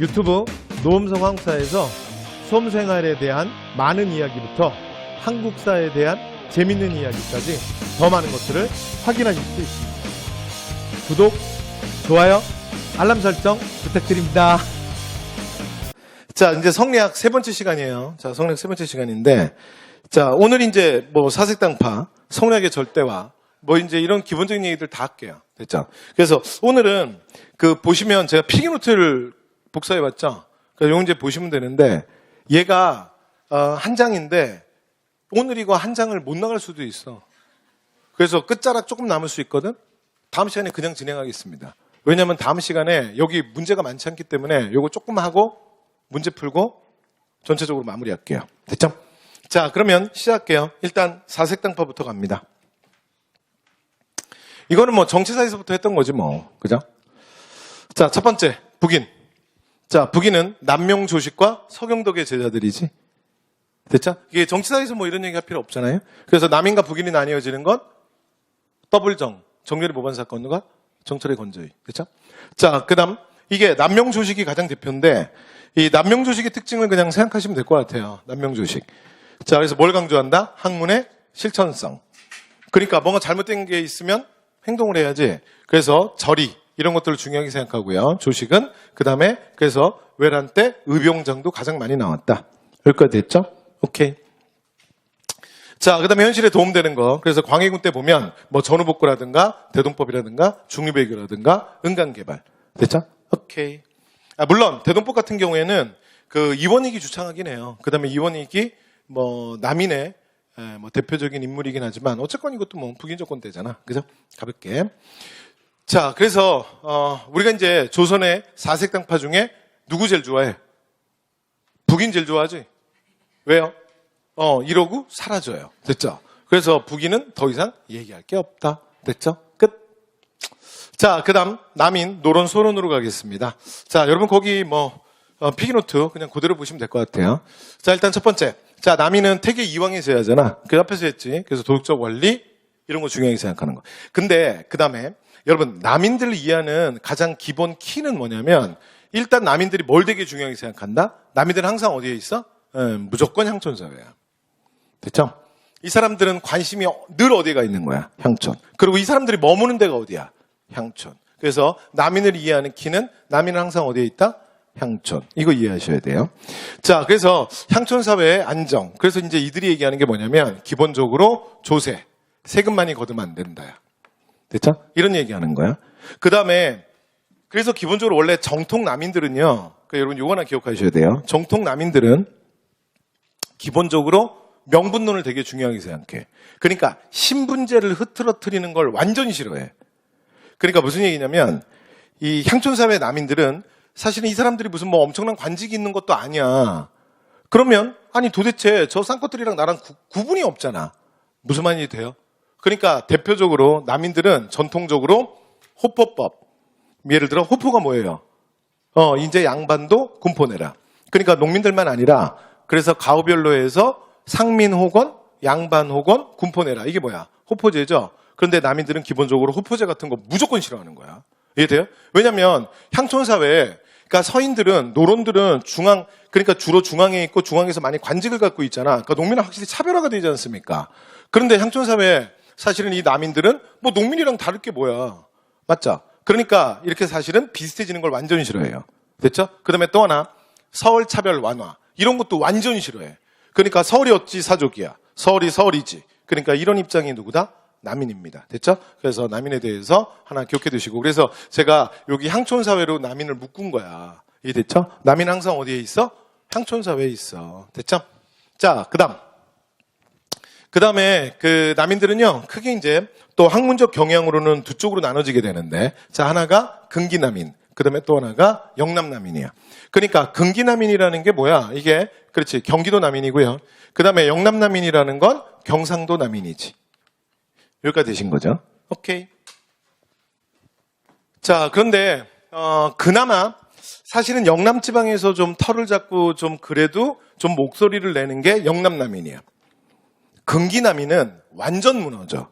유튜브 노음성 한국사에서 수험생활에 대한 많은 이야기부터 한국사에 대한 재밌는 이야기까지 더 많은 것들을 확인하실 수 있습니다. 구독, 좋아요, 알람 설정 부탁드립니다. 자, 이제 성리학 세 번째 시간이에요. 자, 성리학 세 번째 시간인데, 자, 오늘 이제 뭐 사색당파, 성리학의 절대화, 뭐 이제 이런 기본적인 얘기들 다 할게요. 됐죠? 그래서 오늘은 보시면 제가 필기노트를 복사해봤죠? 그래서 요 이제 보시면 되는데, 얘가 한 장인데, 오늘 이거 한 장을 못 나갈 수도 있어. 그래서 끝자락 조금 남을 수 있거든? 다음 시간에 그냥 진행하겠습니다. 왜냐면 다음 시간에 여기 문제가 많지 않기 때문에 요거 조금 하고 문제 풀고 전체적으로 마무리할게요. 됐죠? 자, 그러면 시작할게요. 일단 사색당파부터 갑니다. 이거는 뭐 정치사에서부터 했던 거지 뭐. 그죠? 자, 첫 번째 북인. 자, 북인은 남명조식과 서경덕의 제자들이지. 됐죠? 이게 정치사에서 뭐 이런 얘기 할 필요 없잖아요. 그래서 남인과 북인이 나뉘어지는 건 더블정, 정렬의 모반 사건과 정철의 건조의. 됐죠? 자, 그 다음 이게 남명조식이 가장 대표인데 이 남명조식의 특징을 그냥 생각하시면 될 것 같아요. 남명조식. 자, 그래서 뭘 강조한다? 학문의 실천성. 그러니까 뭔가 잘못된 게 있으면 행동을 해야지. 그래서 절이 이런 것들을 중요하게 생각하고요. 조식은 그 다음에 그래서 외란 때 의병장도 가장 많이 나왔다. 여기까지 됐죠? 오케이. 자, 그 다음에 현실에 도움되는 거. 그래서 광해군 때 보면 뭐 전후복구라든가 대동법이라든가 중립외교라든가 은간개발. 됐죠? 오케이. 물론 대동법 같은 경우에는 이원익이 주창하긴 해요. 그 다음에 이원익이 뭐 남인의 뭐 대표적인 인물이긴 하지만 어쨌건 이것도 뭐 북인 조건 때잖아. 그죠? 가볍게. 자, 그래서 우리가 이제 조선의 사색당파 중에 누구 제일 좋아해? 북인 제일 좋아하지? 왜요? 이러고 사라져요. 됐죠? 그래서 북인은 더 이상 얘기할 게 없다. 됐죠? 끝. 자, 그 다음 남인 노론 소론으로 가겠습니다. 자, 여러분 거기 필기노트 그냥 그대로 보시면 될 것 같아요. 자, 일단 첫 번째. 자, 남인은 태계 이왕의 제야잖아. 그 앞에서 했지. 그래서 도덕적 원리 이런 거 중요하게 생각하는 거. 근데 그 다음에 여러분 남인들을 이해하는 가장 기본 키는 뭐냐면 일단 남인들이 뭘 되게 중요하게 생각한다? 남인들은 항상 어디에 있어? 무조건 향촌사회야. 됐죠? 이 사람들은 관심이 늘 어디가 있는 거야? 향촌. 그리고 이 사람들이 머무는 데가 어디야? 향촌. 그래서 남인을 이해하는 키는 남인은 항상 어디에 있다? 향촌. 이거 이해하셔야 돼요. 자, 그래서 향촌사회의 안정. 그래서 이제 이들이 얘기하는 게 뭐냐면 기본적으로 조세. 세금 많이 거두면 안 된다야. 됐죠? 이런 얘기하는 거야. 그 다음에 그래서 기본적으로 원래 정통 남인들은요. 여러분 요거 하나 기억하셔야 돼요. 정통 남인들은 기본적으로 명분론을 되게 중요하게 생각해. 그러니까 신분제를 흐트러뜨리는 걸 완전히 싫어해. 그러니까 무슨 얘기냐면 이 향촌사회 남인들은 사실은 이 사람들이 무슨 뭐 엄청난 관직이 있는 것도 아니야. 그러면 아니 도대체 저 쌍꺼풀이랑 나랑 구분이 없잖아. 무슨 말이 돼요? 그러니까 대표적으로 남인들은 전통적으로 호포법. 예를 들어 호포가 뭐예요? 이제 양반도 군포내라. 그러니까 농민들만 아니라 그래서 가우별로 해서 상민 혹은 양반 혹은 군포내라. 이게 뭐야? 호포제죠. 그런데 남인들은 기본적으로 호포제 같은 거 무조건 싫어하는 거야. 이해돼요? 왜냐면 향촌사회, 그러니까 서인들은 노론들은 그러니까 주로 중앙에 있고 중앙에서 많이 관직을 갖고 있잖아. 그러니까 농민은 확실히 차별화가 되지 않습니까? 그런데 향촌사회 사실은 이 남인들은 뭐 농민이랑 다를 게 뭐야. 맞죠? 그러니까 이렇게 사실은 비슷해지는 걸 완전히 싫어해요. 됐죠? 그 다음에 또 하나 서울 차별 완화. 이런 것도 완전히 싫어해. 그러니까 서울이 어찌 사족이야. 서울이 서울이지. 그러니까 이런 입장이 누구다? 남인입니다. 됐죠? 그래서 남인에 대해서 하나 기억해 두시고. 그래서 제가 여기 향촌사회로 남인을 묶은 거야. 이해 됐죠? 남인 항상 어디에 있어? 향촌사회에 있어. 됐죠? 자, 그 다음에 남인들은요, 크게 이제 또 학문적 경향으로는 두 쪽으로 나눠지게 되는데, 자, 하나가 근기남인, 그 다음에 또 하나가 영남남인이야. 그러니까 근기남인이라는 게 뭐야? 이게, 그렇지, 경기도 남인이고요. 그 다음에 영남남인이라는 건 경상도 남인이지. 여기까지 되신 거죠? 오케이. 자, 그런데, 그나마 사실은 영남지방에서 좀 털을 잡고 좀 그래도 좀 목소리를 내는 게 영남남인이야. 근기남인은 완전 무너져.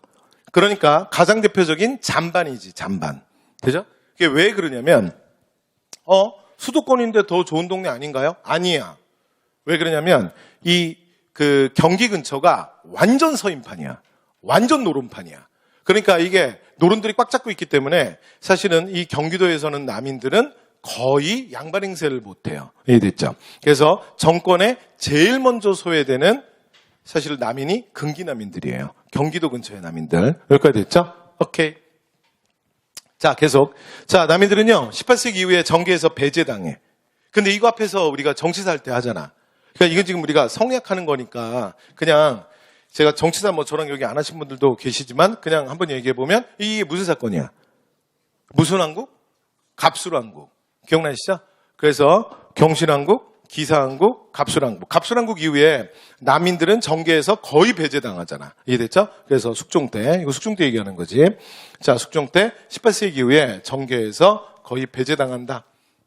그러니까 가장 대표적인 잔반이지, 잔반. 되죠? 이게 왜 그러냐면, 수도권인데 더 좋은 동네 아닌가요? 아니야. 왜 그러냐면 그 경기 근처가 완전 서인판이야. 완전 노름판이야. 그러니까 이게 노름들이 꽉 잡고 있기 때문에 사실은 이 경기도에서는 남인들은 거의 양반 행세를 못해요. 이해됐죠? 그래서 정권에 제일 먼저 소외되는 사실 남인이 근기남인들이에요. 경기도 근처의 남인들. 여기까지 됐죠? 오케이. 자, 계속. 자, 남인들은요, 18세기 이후에 정계에서 배제당해. 근데 이거 앞에서 우리가 정치사 할 때 하잖아. 그러니까 이건 지금 우리가 성약하는 거니까 그냥 제가 정치사 뭐 저랑 여기 안 하신 분들도 계시지만 그냥 한번 얘기해 보면 이게 무슨 사건이야? 무슨 왕국? 갑술왕국. 기억나시죠? 그래서 경신왕국, 기사왕국, 갑술왕국. 갑술왕국 이후에 남인들은 정계에서 거의 배제당하잖아. 이해됐죠? 그래서 숙종 때, 이거 숙종 때 얘기하는 거지. 자, 숙종 때 18세기 이후에 정계에서 거의 배제당한다.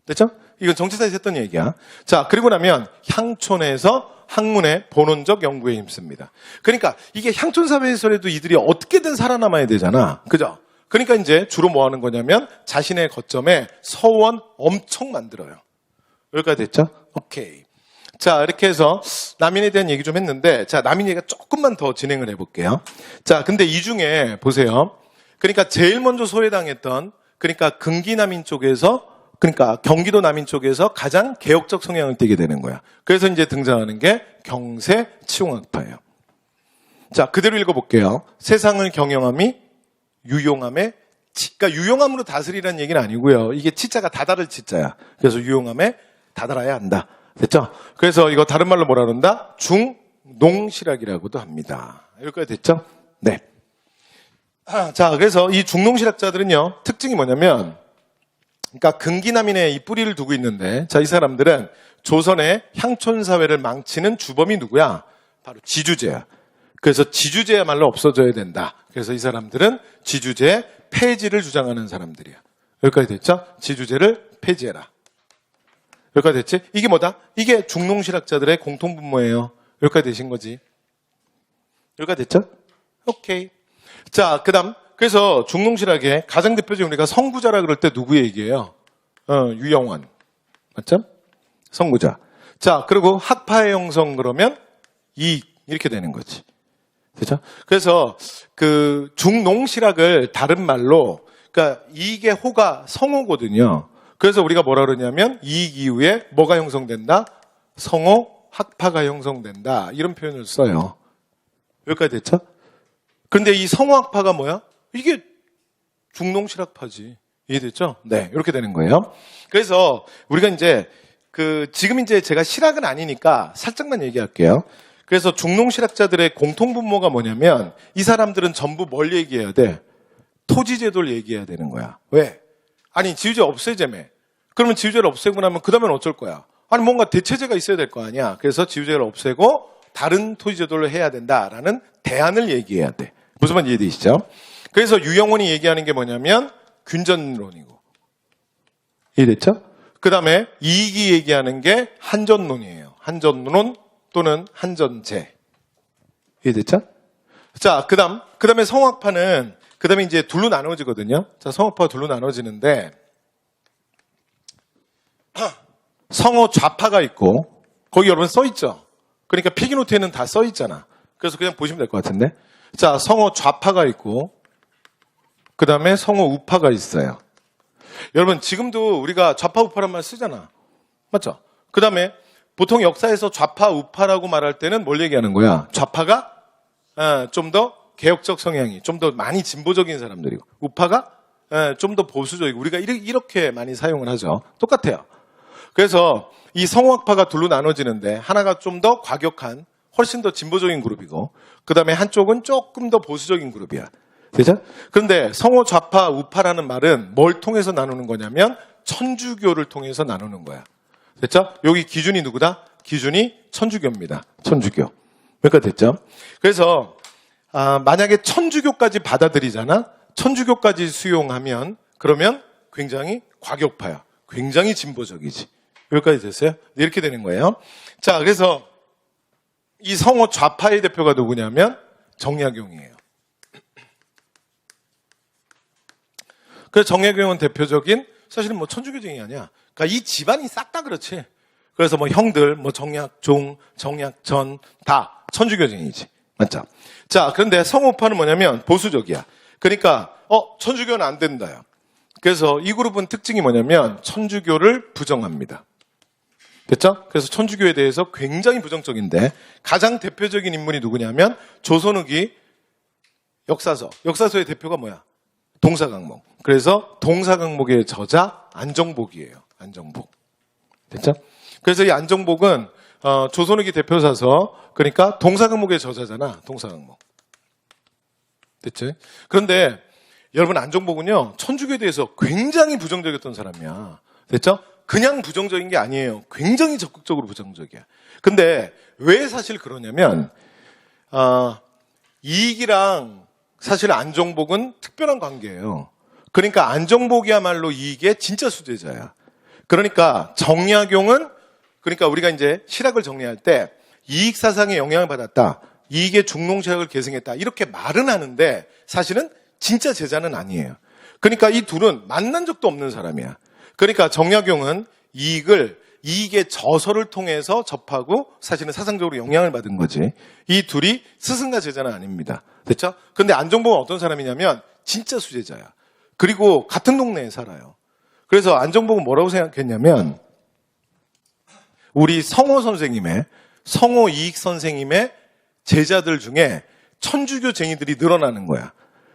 됐죠? 이건 정치사에서 했던 얘기야. 자, 그리고 나면 향촌에서 학문의 본원적 연구에 힘씁니다. 그러니까 이게 향촌사회에서라도 이들이 어떻게든 살아남아야 되잖아. 그죠? 그러니까 이제 주로 뭐 하는 거냐면 자신의 거점에 서원 엄청 만들어요. 여기까지 됐죠? 오케이. 자, 이렇게 해서 남인에 대한 얘기 좀 했는데, 자, 남인 얘기가 조금만 더 진행을 해볼게요. 자, 근데 이 중에 보세요. 그러니까 제일 먼저 소외당했던, 그러니까 근기남인 쪽에서, 그러니까 경기도 남인 쪽에서 가장 개혁적 성향을 띠게 되는 거야. 그래서 이제 등장하는 게 경세 치용학파예요. 자, 그대로 읽어볼게요. 세상을 경영함이 유용함에, 그러니까 유용함으로 다스리라는 얘기는 아니고요. 이게 치자가 다다를 치자야. 그래서 유용함에 다다라야 한다. 됐죠? 그래서 이거 다른 말로 뭐라 그런다? 중농실학이라고도 합니다. 여기까지 됐죠? 네. 자, 그래서 이 중농실학자들은요, 특징이 뭐냐면, 그러니까 근기남인의 이 뿌리를 두고 있는데, 자, 이 사람들은 조선의 향촌사회를 망치는 주범이 누구야? 바로 지주제야. 그래서 지주제야말로 없어져야 된다. 그래서 이 사람들은 지주제 폐지를 주장하는 사람들이야. 여기까지 됐죠? 지주제를 폐지해라. 여기까지 됐지? 이게 뭐다? 이게 중농실학자들의 공통분모예요. 여기까지 되신 거지. 여기까지 됐죠? 오케이. 자, 그다음 그래서 중농실학의 가장 대표적인 우리가 성구자라 그럴 때 누구 얘기예요? 유영원. 맞죠? 성구자. 자, 그리고 학파의 형성 그러면 이렇게 되는 거지. 그렇죠? 그래서 그 중농실학을 다른 말로 그러니까 이익의 호가 성호거든요. 그래서 우리가 뭐라 그러냐면 이익 이후에 뭐가 형성된다? 성호 학파가 형성된다. 이런 표현을 써요. 여기까지 됐죠? 그런데 이 성호 학파가 뭐야? 이게 중농실학파지. 이해됐죠? 네, 이렇게 되는 거예요. 그래서 우리가 이제 지금 이제 제가 실학은 아니니까 살짝만 얘기할게요. 그래서 중농실학자들의 공통분모가 뭐냐면 이 사람들은 전부 뭘 얘기해야 돼? 토지제도를 얘기해야 되는 거야. 왜? 아니 지주제 없애자며. 그러면 지주제를 없애고 나면 그 다음엔 어쩔 거야? 아니 뭔가 대체제가 있어야 될 거 아니야. 그래서 지주제를 없애고 다른 토지제도를 해야 된다라는 대안을 얘기해야 돼. 무슨 말인지 이해되시죠? 그래서 유영원이 얘기하는 게 뭐냐면 균전론이고. 이해됐죠? 그 다음에 이익이 얘기하는 게 한전론이에요. 한전론 또는 한전제. 이해됐죠? 자, 그 다음에 성학파는, 그 다음에 이제 둘로 나눠지거든요. 자, 성학파가 둘로 나눠지는데, 성호 좌파가 있고, 거기 여러분 써있죠? 그러니까 필기노트에는 다 써있잖아. 그래서 그냥 보시면 될 것 같은데. 자, 성호 좌파가 있고, 그 다음에 성호 우파가 있어요. 여러분, 지금도 우리가 좌파 우파란 말 쓰잖아. 맞죠? 그 다음에 보통 역사에서 좌파 우파라고 말할 때는 뭘 얘기하는 거야? 좌파가 좀 더 개혁적 성향이, 좀 더 많이 진보적인 사람들이고, 우파가 좀 더 보수적이고, 우리가 이렇게 많이 사용을 하죠. 똑같아요. 그래서 이 성호학파가 둘로 나눠지는데 하나가 좀 더 과격한, 훨씬 더 진보적인 그룹이고, 그 다음에 한쪽은 조금 더 보수적인 그룹이야. 그죠? 그런데 성호 좌파 우파라는 말은 뭘 통해서 나누는 거냐면 천주교를 통해서 나누는 거야. 됐죠? 여기 기준이 누구다? 기준이 천주교입니다. 천주교. 그러니까 됐죠? 그래서 만약에 천주교까지 받아들이잖아? 천주교까지 수용하면 그러면 굉장히 과격파야. 굉장히 진보적이지. 여기까지 됐어요? 이렇게 되는 거예요. 자, 그래서 이 성호 좌파의 대표가 누구냐면 정약용이에요. 그래서 정약용은 대표적인, 사실은 뭐 천주교쟁이 아니야. 그러니까 이 집안이 싹 다 그렇지. 그래서 뭐 형들, 뭐 정약종, 정약전 다 천주교쟁이지. 맞죠? 자, 그런데 성우파는 뭐냐면 보수적이야. 그러니까 천주교는 안 된다요. 그래서 이 그룹은 특징이 뭐냐면 천주교를 부정합니다. 됐죠? 그래서 천주교에 대해서 굉장히 부정적인데 가장 대표적인 인물이 누구냐면 조선후기 역사서의 대표가 뭐야? 동사강목. 그래서 동사강목의 저자 안정복이에요. 안정복. 됐죠? 그래서 이 안정복은 조선후기 대표사서, 그러니까 동사강목의 저자잖아. 동사강목. 됐죠? 그런데 여러분, 안정복은요 천주교에 대해서 굉장히 부정적이었던 사람이야. 됐죠? 그냥 부정적인 게 아니에요. 굉장히 적극적으로 부정적이야. 근데 왜 사실 그러냐면 이익이랑 사실 안정복은 특별한 관계예요. 그러니까 안정복이야말로 이익의 진짜 수제자야. 그러니까 정약용은, 그러니까 우리가 이제 실학을 정리할 때 이익 사상에 영향을 받았다, 이익의 중농실학을 계승했다, 이렇게 말은 하는데 사실은 진짜 제자는 아니에요. 그러니까 이 둘은 만난 적도 없는 사람이야. 그러니까 정약용은 이익의 저서를 통해서 접하고 사실은 사상적으로 영향을 받은 거지. 이 둘이 스승과 제자는 아닙니다. 됐죠? 근데 안정복은 어떤 사람이냐면 진짜 수제자야. 그리고 같은 동네에 살아요. 그래서 안정복은 뭐라고 생각했냐면 우리 성호 이익 선생님의 제자들 중에 천주교쟁이들이 늘어나는 거야.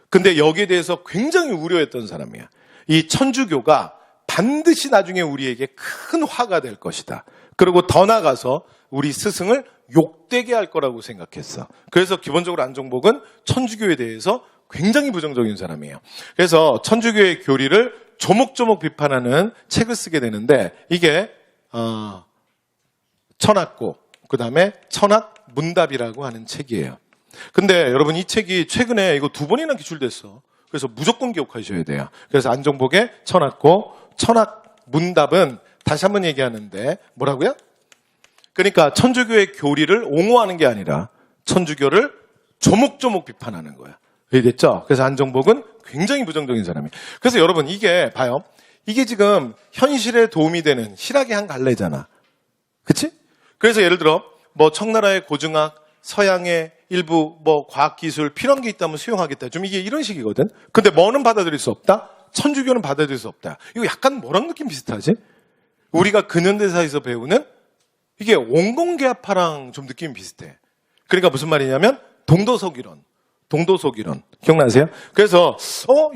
근데 여기에 대해서 굉장히 우려했던 사람이야. 이 천주교가 반드시 나중에 우리에게 큰 화가 될 것이다. 그리고 더 나아가서 우리 스승을 욕되게 할 거라고 생각했어. 그래서 기본적으로 안정복은 천주교에 대해서 굉장히 부정적인 사람이에요. 그래서 천주교의 교리를 조목조목 비판하는 책을 쓰게 되는데 이게 천학고, 그 다음에 천학문답이라고 하는 책이에요. 근데 여러분, 이 책이 최근에 이거 2번이나 기출됐어. 그래서 무조건 기억하셔야 돼요. 그래서 안정복의 천학고, 천학문답은 다시 한번 얘기하는데 뭐라고요? 그러니까 천주교의 교리를 옹호하는 게 아니라 천주교를 조목조목 비판하는 거야. 이해됐죠? 그래서 안정복은 굉장히 부정적인 사람이에요. 그래서 여러분, 이게 봐요. 이게 지금 현실에 도움이 되는 실학의 한 갈래잖아. 그치? 그래서 예를 들어 뭐 청나라의 고증학, 서양의 일부 뭐 과학기술 필요한 게 있다면 수용하겠다. 좀 이게 이런 식이거든. 근데 뭐는 받아들일 수 없다? 천주교는 받아들일 수 없다. 이거 약간 뭐랑 느낌 비슷하지? 우리가 근현대사에서 배우는 이게 원공계합파랑 좀 느낌이 비슷해. 그러니까 무슨 말이냐면 동도서기론. 기억나세요? 그래서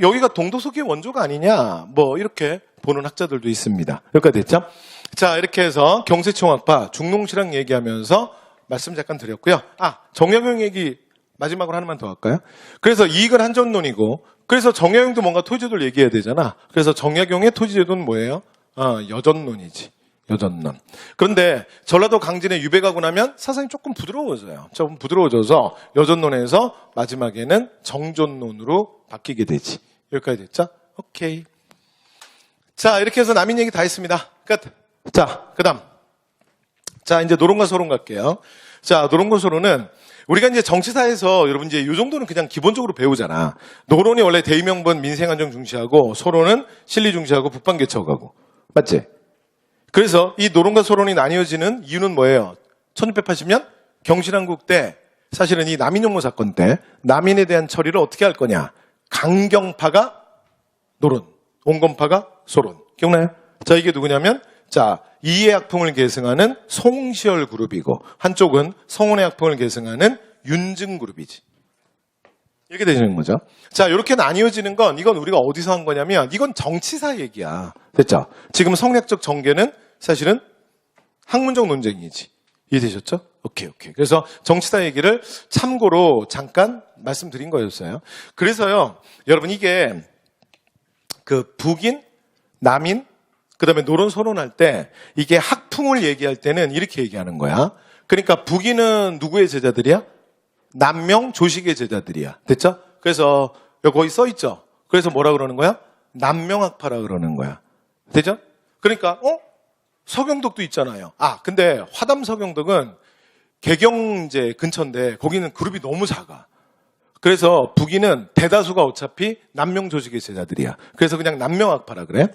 여기가 동도서기의 원조가 아니냐 뭐 이렇게 보는 학자들도 있습니다. 여기까지 됐죠? 자, 이렇게 해서 경세총학파 중농실학 얘기하면서 말씀 잠깐 드렸고요. 정약용 얘기 마지막으로 하나만 더 할까요? 그래서 이익은 한전론이고, 그래서 정약용도 뭔가 토지제도를 얘기해야 되잖아. 그래서 정약용의 토지제도는 뭐예요? 여전론이지. 여전론. 그런데 전라도 강진에 유배가고 나면 사상이 조금 부드러워져요. 조금 부드러워져서 여전론에서 마지막에는 정존론으로 바뀌게 되지. 여기까지 됐죠? 오케이. 자, 이렇게 해서 남인 얘기 다 했습니다. 끝. 자, 그 다음. 자, 이제 노론과 소론 갈게요. 자, 노론과 소론은 우리가 이제 정치사에서 여러분 이제 이 정도는 그냥 기본적으로 배우잖아. 노론이 원래 대의명분 민생안정 중시하고 소론은 실리 중시하고 북방개척하고. 맞지? 그래서 이 노론과 소론이 나뉘어지는 이유는 뭐예요? 1680년 경신왕국 때 사실은 이 남인용모 사건 때 남인에 대한 처리를 어떻게 할 거냐. 강경파가 노론, 온건파가 소론. 기억나요? 자, 이게 누구냐면 자, 이의 학풍을 계승하는 송시열 그룹이고 한쪽은 성원의 학풍을 계승하는 윤증 그룹이지. 이렇게 되시는 거죠. 자, 이렇게 나뉘어지는 건 이건 우리가 어디서 한 거냐면 이건 정치사 얘기야. 됐죠? 지금 성략적 정계는 사실은 학문적 논쟁이지. 이해되셨죠? 오케이. 그래서 정치사 얘기를 참고로 잠깐 말씀드린 거였어요. 그래서요, 여러분 이게 그 북인, 남인, 그 다음에 노론, 소론할 때 이게 학풍을 얘기할 때는 이렇게 얘기하는 거야. 그러니까 북인은 누구의 제자들이야? 남명 조식의 제자들이야. 됐죠? 그래서 여기 거기 써 있죠? 그래서 뭐라 그러는 거야? 남명학파라 그러는 거야. 됐죠? 그러니까 서경덕도 있잖아요. 근데 화담 서경덕은 개경제 근처인데 거기는 그룹이 너무 작아. 그래서 북인은 대다수가 어차피 남명 조직의 제자들이야. 그래서 그냥 남명학파라 그래.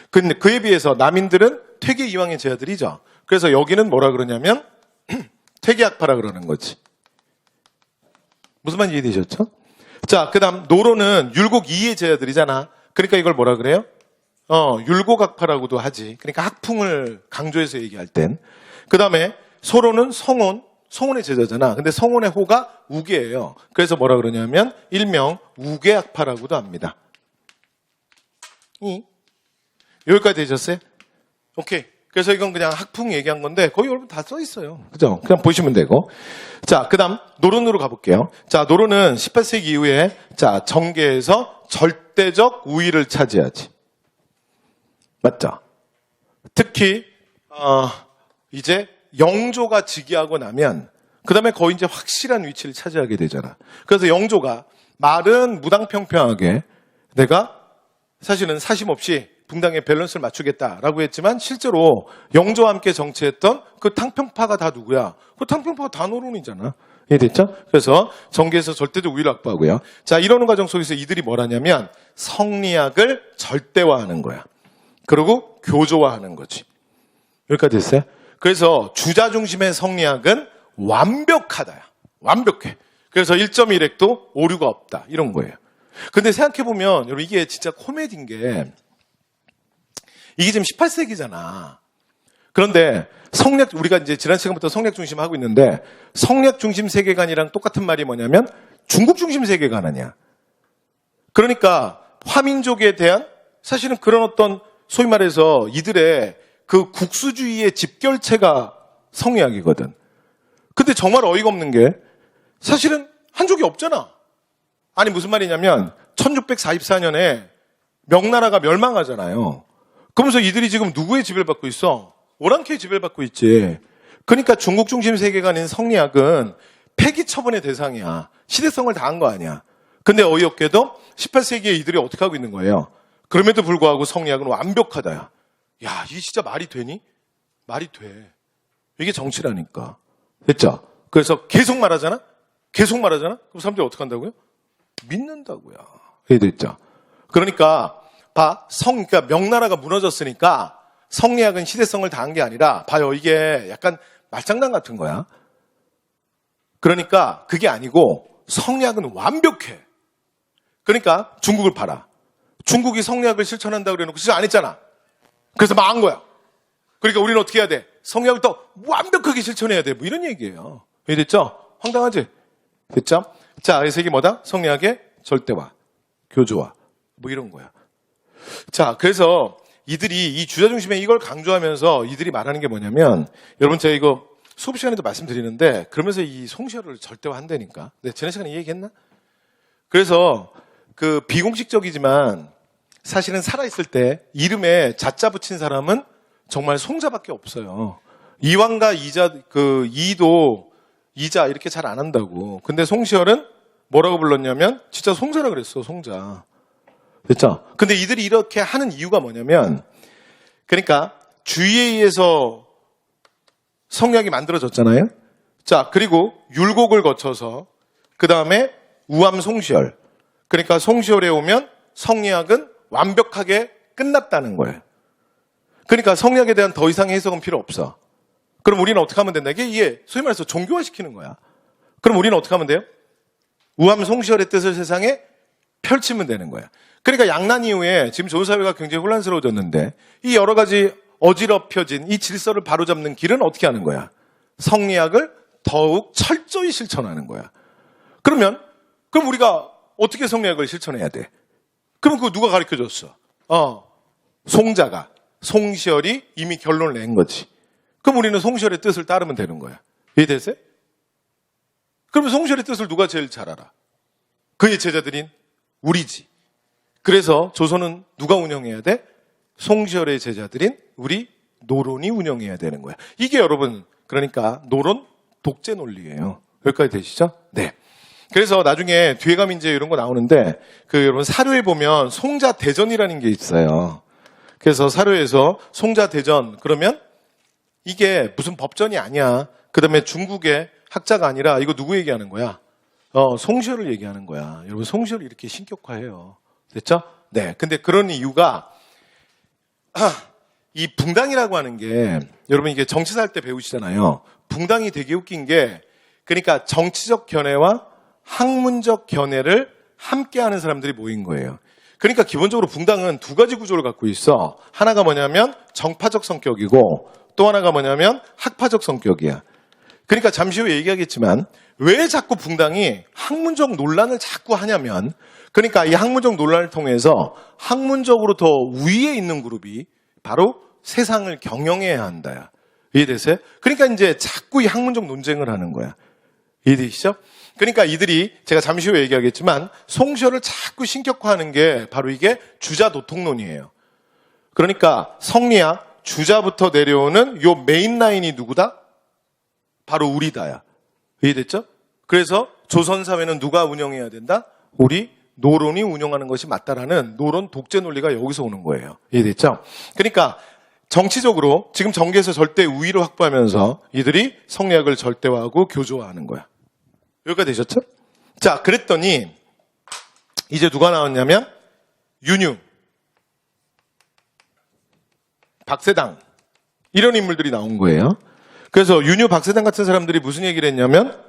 근데 그에 비해서 남인들은 퇴계 이황의 제자들이죠. 그래서 여기는 뭐라 그러냐면 퇴계학파라 그러는 거지. 무슨 말인지 이해되셨죠? 자, 그 다음 노론은 율곡 이의 제자들이잖아. 그러니까 이걸 뭐라 그래요? 율곡학파라고도 하지. 그러니까 학풍을 강조해서 얘기할 땐. 그 다음에 소론은 성혼의 제자잖아. 근데 성혼의 호가 우계예요. 그래서 뭐라 그러냐면 일명 우계학파라고도 합니다. 여기까지 되셨어요? 오케이. 그래서 이건 그냥 학풍 얘기한 건데 거의 여러분 다 써 있어요. 그죠? 그냥 보시면 되고. 자, 그 다음 노론으로 가볼게요. 자, 노론은 18세기 이후에 자, 정계에서 절대적 우위를 차지하지. 맞죠? 특히 이제 영조가 즉위하고 나면 그 다음에 거의 이제 확실한 위치를 차지하게 되잖아. 그래서 영조가 말은 무당평평하게 내가 사실은 사심 없이 붕당의 밸런스를 맞추겠다라고 했지만 실제로 영조와 함께 정치했던 그 탕평파가 다 누구야? 그 탕평파가 다 노론이잖아. 이해됐죠? 그래서 정계에서 절대적 우위를 확보하고요. 자, 이러는 과정 속에서 이들이 뭘 하냐면 성리학을 절대화하는 거야. 그리고 교조화하는 거지. 여기까지 됐어요? 그래서 주자 중심의 성리학은 완벽하다야. 완벽해. 그래서 1.1핵도 오류가 없다. 이런 거예요. 근데 생각해보면 여러분 이게 진짜 코미디인 게 이게 지금 18세기잖아. 그런데 성리학, 우리가 이제 지난 시간부터 성리학 중심 하고 있는데 성리학 중심 세계관이랑 똑같은 말이 뭐냐면 중국 중심 세계관 아니야. 그러니까 화민족에 대한 사실은 그런 어떤 소위 말해서 이들의 그 국수주의의 집결체가 성리학이거든. 근데 정말 어이가 없는 게 사실은 한 적이 없잖아. 아니 무슨 말이냐면 1644년에 명나라가 멸망하잖아요. 그러면서 이들이 지금 누구의 지배를 받고 있어? 오랑캐의 지배를 받고 있지. 그러니까 중국 중심 세계관인 성리학은 폐기 처분의 대상이야. 시대성을 다한 거 아니야. 근데 어이없게도 18세기에 이들이 어떻게 하고 있는 거예요? 그럼에도 불구하고 성리학은 완벽하다야. 야, 이게 진짜 말이 되니? 말이 돼. 이게 정치라니까. 됐죠? 그래서 계속 말하잖아? 계속 말하잖아? 그럼 사람들이 어떻게 한다고요? 믿는다고요. 됐죠? 그러니까 그러니까 명나라가 무너졌으니까 성리학은 시대성을 다한 게 아니라 봐요. 이게 약간 말장난 같은 거야. 그러니까 그게 아니고 성리학은 완벽해. 그러니까 중국을 봐라. 중국이 성리학을 실천한다고 그래놓고 실천 안 했잖아. 그래서 망한 거야. 그러니까 우리는 어떻게 해야 돼? 성리학을 더 완벽하게 실천해야 돼. 뭐 이런 얘기예요. 됐죠? 황당하지? 됐죠? 자, 그래서 이게 뭐다? 성리학의 절대화, 교조화. 뭐 이런 거야. 자, 그래서 이들이 이 주자 중심에 이걸 강조하면서 이들이 말하는 게 뭐냐면 여러분 제가 이거 수업 시간에도 말씀드리는데 그러면서 이 송시열을 절대화한다니까. 네, 지난 시간에 이 얘기했나? 그래서 그 비공식적이지만 사실은 살아있을 때 이름에 자자 붙인 사람은 정말 송자밖에 없어요. 이왕과 이자, 이도 이자 이렇게 잘 안 한다고. 근데 송시열은 뭐라고 불렀냐면 진짜 송자라 그랬어, 송자. 됐죠? 근데 이들이 이렇게 하는 이유가 뭐냐면 그러니까 주의에 의해서 성리학이 만들어졌잖아요. 자, 그리고 율곡을 거쳐서 그 다음에 우암 송시열. 그러니까 송시열에 오면 성리학은 완벽하게 끝났다는 거예요. 그러니까 성리학에 대한 더 이상의 해석은 필요 없어. 그럼 우리는 어떻게 하면 된다? 이게 소위 말해서 종교화시키는 거야. 그럼 우리는 어떻게 하면 돼요? 우암 송시열의 뜻을 세상에 펼치면 되는 거야. 그러니까 양난 이후에 지금 조사회가 굉장히 혼란스러워졌는데 이 여러 가지 어지럽혀진 이 질서를 바로잡는 길은 어떻게 하는 거야? 성리학을 더욱 철저히 실천하는 거야. 그럼 우리가 어떻게 성리학을 실천해야 돼? 그럼 그거 누가 가르쳐줬어? 송자가, 송시열이 이미 결론을 낸 거지. 그럼 우리는 송시열의 뜻을 따르면 되는 거야. 이해되세요? 그러면 송시열의 뜻을 누가 제일 잘 알아? 그의 제자들인 우리지. 그래서 조선은 누가 운영해야 돼? 송시열의 제자들인 우리 노론이 운영해야 되는 거야. 이게 여러분 그러니까 노론 독재 논리예요. 여기까지 되시죠? 네. 그래서 나중에 뒤에 가면 이제 이런 거 나오는데 여러분 사료에 보면 송자대전이라는 게 있어요. 그래서 사료에서 송자대전 그러면 이게 무슨 법전이 아니야. 그다음에 중국의 학자가 아니라 이거 누구 얘기하는 거야? 송시효를 얘기하는 거야. 여러분, 송시효를 이렇게 신격화해요. 됐죠? 네. 근데 그런 이유가, 이 붕당이라고 하는 게, 여러분 이게 정치사 할 때 배우시잖아요. 붕당이 되게 웃긴 게, 그러니까 정치적 견해와 학문적 견해를 함께 하는 사람들이 모인 거예요. 그러니까 기본적으로 붕당은 두 가지 구조를 갖고 있어. 하나가 뭐냐면 정파적 성격이고, 또 하나가 뭐냐면 학파적 성격이야. 그러니까 잠시 후에 얘기하겠지만 왜 자꾸 붕당이 학문적 논란을 자꾸 하냐면, 그러니까 이 학문적 논란을 통해서 학문적으로 더 위에 있는 그룹이 바로 세상을 경영해야 한다야. 이해되세요? 그러니까 이제 자꾸 이 학문적 논쟁을 하는 거야. 이해되시죠? 그러니까 이들이, 제가 잠시 후에 얘기하겠지만 송시효를 자꾸 신격화하는 게 바로 이게 주자 노통론이에요. 그러니까 성리학, 주자부터 내려오는 요 메인 라인이 누구다? 바로 우리다야. 이해됐죠? 그래서 조선사회는 누가 운영해야 된다? 우리 노론이 운영하는 것이 맞다라는 노론 독재 논리가 여기서 오는 거예요. 이해됐죠? 그러니까 정치적으로 지금 정계에서 절대 우위를 확보하면서 이들이 성리학을 절대화하고 교조화하는 거야. 여기까지 되셨죠? 자, 그랬더니 이제 누가 나왔냐면 윤유, 박세당 이런 인물들이 나온 거예요. 그래서 윤유, 박세당 같은 사람들이 무슨 얘기를 했냐면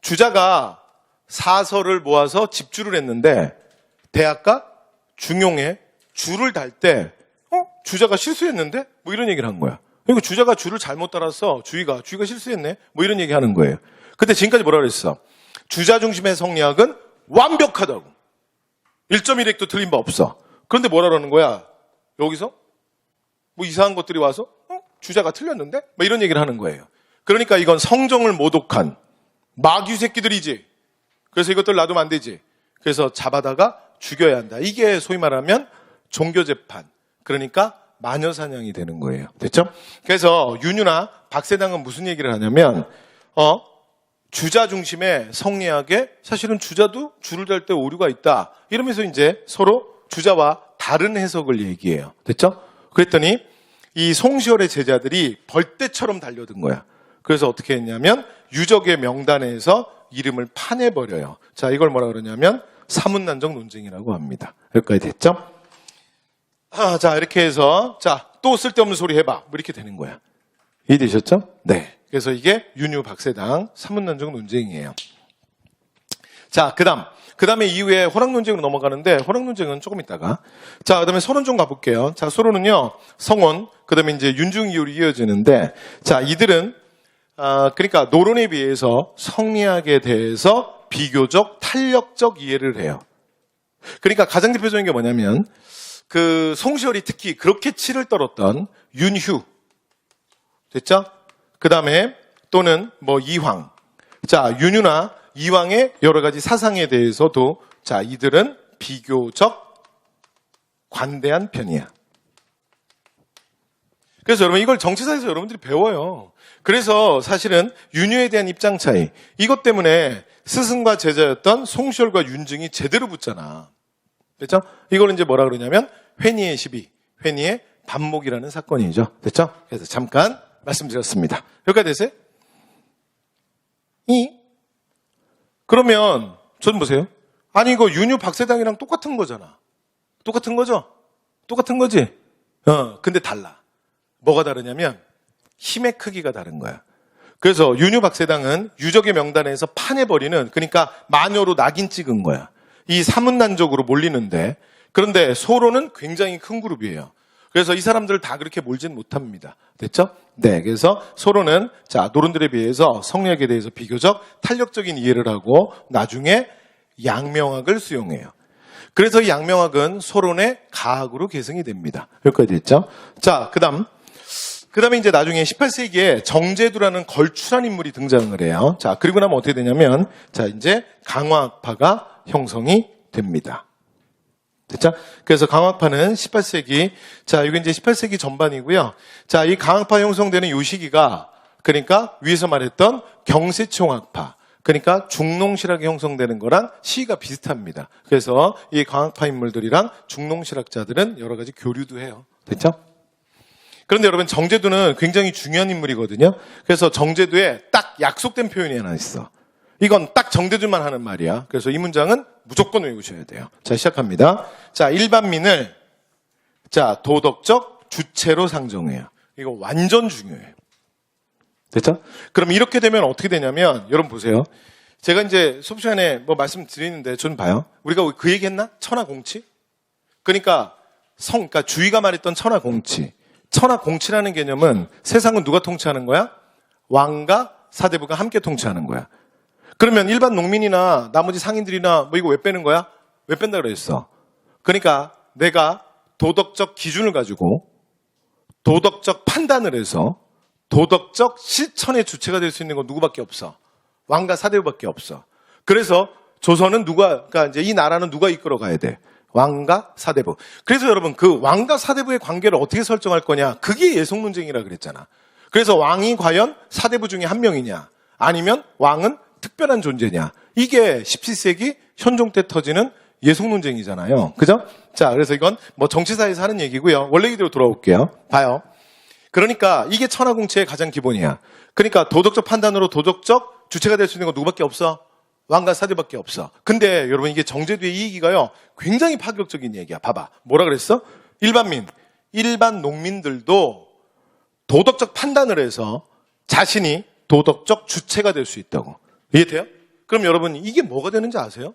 주자가 사설을 모아서 집주를 했는데 대학가 중용에 줄을 달 때 주자가 실수했는데 뭐 이런 얘기를 한 거야. 그리고 주자가 줄을 잘못 달아서 주의가 실수했네 뭐 이런 얘기 하는 거예요. 근데 지금까지 뭐라 그랬어? 주자 중심의 성리학은 완벽하다고. 1.1핵도 틀린 바 없어. 그런데 뭐라 그러는 거야? 여기서 뭐 이상한 것들이 와서 주자가 틀렸는데? 뭐 이런 얘기를 하는 거예요. 그러니까 이건 성정을 모독한 마귀 새끼들이지. 그래서 이것들 놔두면 안 되지. 그래서 잡아다가 죽여야 한다. 이게 소위 말하면 종교재판. 그러니까 마녀사냥이 되는 거예요. 됐죠? 그래서 윤유나 박세당은 무슨 얘기를 하냐면 주자 중심의 성리학에 사실은 주자도 줄을 달 때 오류가 있다. 이러면서 이제 서로 주자와 다른 해석을 얘기해요. 됐죠? 그랬더니 이 송시열의 제자들이 벌떼처럼 달려든 거야. 그래서 어떻게 했냐면 유적의 명단에서 이름을 파내버려요. 자, 이걸 뭐라 그러냐면 사문난적 논쟁이라고 합니다. 여기까지 됐죠? 자, 이렇게 해서 자, 또 쓸데없는 소리 해봐. 뭐 이렇게 되는 거야. 이해되셨죠? 네. 그래서 이게 윤유, 박세당 사문난적 논쟁이에요. 자, 그 다음에 이후에 호락 논쟁으로 넘어가는데 호락 논쟁은 조금 있다가. 자, 그 다음에 서론 좀 가볼게요. 자, 서론은요, 성원, 그 다음에 이제 윤중이유로 이어지는데, 자, 이들은 그러니까 노론에 비해서 성리학에 대해서 비교적 탄력적 이해를 해요. 그러니까 가장 대표적인 게 뭐냐면 그 송시열이 특히 그렇게 치를 떨었던 윤휴, 됐죠? 그 다음에 또는 뭐 이황, 자, 윤유나 이황의 여러 가지 사상에 대해서도 자, 이들은 비교적 관대한 편이야. 그래서 여러분 이걸 정치사에서 여러분들이 배워요. 그래서 사실은 윤유에 대한 입장 차이, 이것 때문에 스승과 제자였던 송시열과 윤증이 제대로 붙잖아. 됐죠? 이걸 이제 뭐라 그러냐면 회니의 시비, 회니의 반목이라는 사건이죠. 됐죠? 그래서 잠깐 말씀드렸습니다. 여기까지 되세요? 그러면 전 보세요. 아니 이거 윤유 박세당이랑 똑같은 거잖아. 똑같은 거죠? 똑같은 거지? 근데 달라. 뭐가 다르냐면 힘의 크기가 다른 거야. 그래서 윤유 박세당은 유적의 명단에서 파내버리는, 그러니까 마녀로 낙인 찍은 거야. 이 사문난적으로 몰리는데, 그런데 소로는 굉장히 큰 그룹이에요. 그래서 이 사람들을 다 그렇게 몰지는 못합니다. 됐죠? 네. 그래서 소로는 자, 노론들에 비해서 성리학에 대해서 비교적 탄력적인 이해를 하고 나중에 양명학을 수용해요. 그래서 이 양명학은 소론의 가학으로 계승이 됩니다. 여기까지 됐죠? 자, 그다음에 이제 나중에 18세기에 정제두라는 걸출한 인물이 등장을 해요. 자, 그리고 나면 어떻게 되냐면 자, 이제 강화학파가 형성이 됩니다. 됐죠? 그래서 강화학파는 18세기, 자, 이게 이제 18세기 전반이고요. 자, 이 강화학파 형성되는 요 시기가 그러니까 위에서 말했던 경세총학파, 그러니까 중농실학이 형성되는 거랑 시기가 비슷합니다. 그래서 이 강화학파 인물들이랑 중농실학자들은 여러 가지 교류도 해요. 됐죠? 그런데 여러분 정제두는 굉장히 중요한 인물이거든요. 그래서 정제두에 딱 약속된 표현이 하나 있어. 이건 딱 정대준만 하는 말이야. 그래서 이 문장은 무조건 외우셔야 돼요. 자, 시작합니다. 자, 일반민을 자, 도덕적 주체로 상정해요. 이거 완전 중요해요. 됐죠? 그럼 이렇게 되면 어떻게 되냐면, 여러분 보세요. 제가 이제 수업 시간에 뭐 말씀드리는데, 좀 봐요. 우리가 그 얘기 했나? 천하공치? 그러니까, 그러니까 주의가 말했던 천하공치. 천하공치라는 개념은 세상은 누가 통치하는 거야? 왕과 사대부가 함께 통치하는 거야. 그러면 일반 농민이나 나머지 상인들이나 뭐 이거 왜 빼는 거야? 왜 뺀다 그랬어? 그러니까 내가 도덕적 기준을 가지고 도덕적 판단을 해서 도덕적 실천의 주체가 될 수 있는 건 누구밖에 없어? 왕과 사대부밖에 없어. 그래서 조선은 그러니까 이제 이 나라는 누가 이끌어 가야 돼? 왕과 사대부. 그래서 여러분 그 왕과 사대부의 관계를 어떻게 설정할 거냐? 그게 예속 논쟁이라 그랬잖아. 그래서 왕이 과연 사대부 중에 한 명이냐? 아니면 왕은 특별한 존재냐? 이게 17세기 현종 때 터지는 예속 논쟁이잖아요. 그죠? 자, 그래서 이건 뭐 정치사에서 하는 얘기고요. 원래 얘기대로 돌아올게요. 봐요. 그러니까 이게 천하공치의 가장 기본이야. 그러니까 도덕적 판단으로 도덕적 주체가 될 수 있는 건 누구밖에 없어? 왕과 사대밖에 없어. 근데 여러분 이게 정제도의 이 얘기가요. 굉장히 파격적인 얘기야. 봐봐. 뭐라 그랬어? 일반 농민들도 도덕적 판단을 해서 자신이 도덕적 주체가 될 수 있다고. 이해돼요? 그럼 여러분 이게 뭐가 되는지 아세요?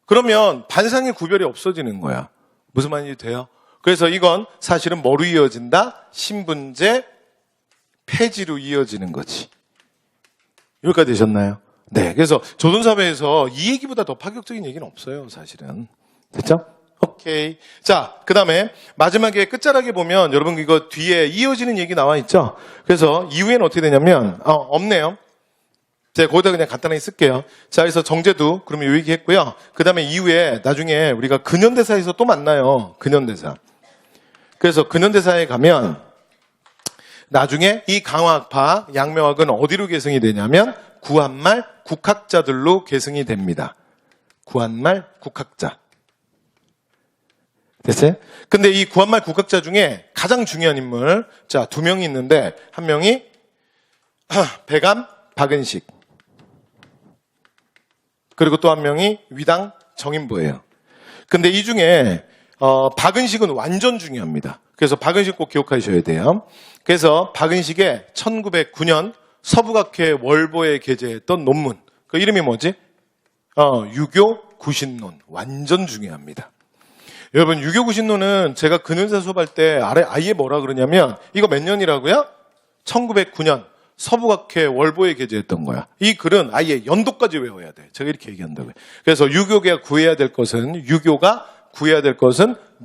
그러면 반상의 구별이 없어지는 거야. 무슨 말인지 돼요? 그래서 이건 사실은 뭐로 이어진다? 신분제 폐지로 이어지는 거지. 여기까지 되셨나요? 네. 그래서 조선사회에서 이 얘기보다 더 파격적인 얘기는 없어요, 사실은. 됐죠? 오케이. 자, 그 다음에 마지막에 끝자락에 보면 여러분 이거 뒤에 이어지는 얘기 나와 있죠? 그래서 이후에는 어떻게 되냐면, 없네요. 제가 거기다 그냥 간단하게 쓸게요. 자, 그래서 정제도 그러면 요 얘기 했고요. 그 다음에 이후에 나중에 우리가 근현대사에서 또 만나요. 근현대사. 그래서 근현대사에 가면 나중에 이 강화학파, 양명학은 어디로 계승이 되냐면 구한말 국학자들로 계승이 됩니다. 구한말 국학자. 됐어요? 근데 이 구한말 국학자 중에 가장 중요한 인물, 자, 2명이 있는데 한 명이 배감 박은식. 그리고 또 한 명이 위당 정인보예요. 근데 이 중에 박은식은 완전 중요합니다. 그래서 박은식 꼭 기억하셔야 돼요. 그래서 박은식의 1909년 서부각회 월보에 게재했던 논문. 그 이름이 뭐지? 유교 구신론. 완전 중요합니다. 여러분 유교 구신론은 제가 근현대 수업할 때 아예 뭐라 그러냐면 이거 몇 년이라고요? 1909년 서부각회 월보에 게재했던 거야. 이 글은 아예 연도까지 외워야 돼. 제가 이렇게 얘기한다고요. 그래서 유교가 구해야 될 것은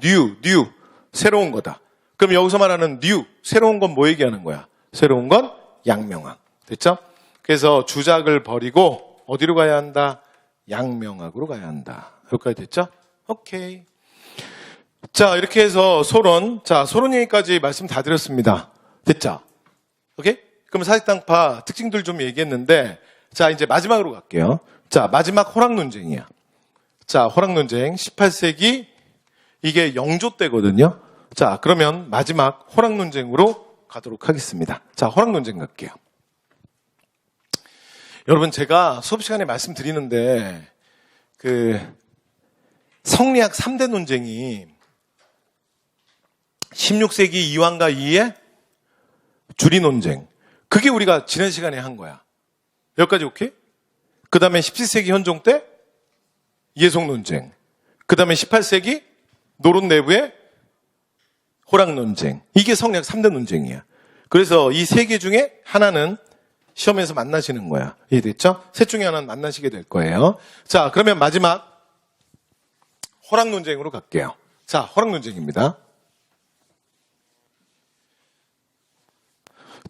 new, 새로운 거다. 그럼 여기서 말하는 new, 새로운 건 뭐 얘기하는 거야? 새로운 건 양명학. 됐죠? 그래서 주작을 버리고 어디로 가야 한다? 양명학으로 가야 한다. 여기까지 됐죠? 오케이. 자, 이렇게 해서 소론. 자, 소론 얘기까지 말씀 다 드렸습니다. 됐죠? 오케이? 그럼 사직당파 특징들 좀 얘기했는데, 자, 이제 마지막으로 갈게요. 자, 마지막 호락논쟁이야. 자, 호락논쟁 18세기 이게 영조 때거든요. 자, 그러면 마지막 호락논쟁으로 가도록 하겠습니다. 자, 호락논쟁 갈게요. 여러분 제가 수업 시간에 말씀드리는데 성리학 3대 논쟁이 16세기 이왕과 이의 주리 논쟁. 그게 우리가 지난 시간에 한 거야. 여기까지 오케이? 그 다음에 17세기 현종 때 예속 논쟁. 그 다음에 18세기 노론 내부의 호락 논쟁. 이게 성리학 3대 논쟁이야. 그래서 이 세 개 중에 하나는 시험에서 만나시는 거야. 이해됐죠? 셋 중에 하나는 만나시게 될 거예요. 자, 그러면 마지막 호락 논쟁으로 갈게요. 자, 호락 논쟁입니다.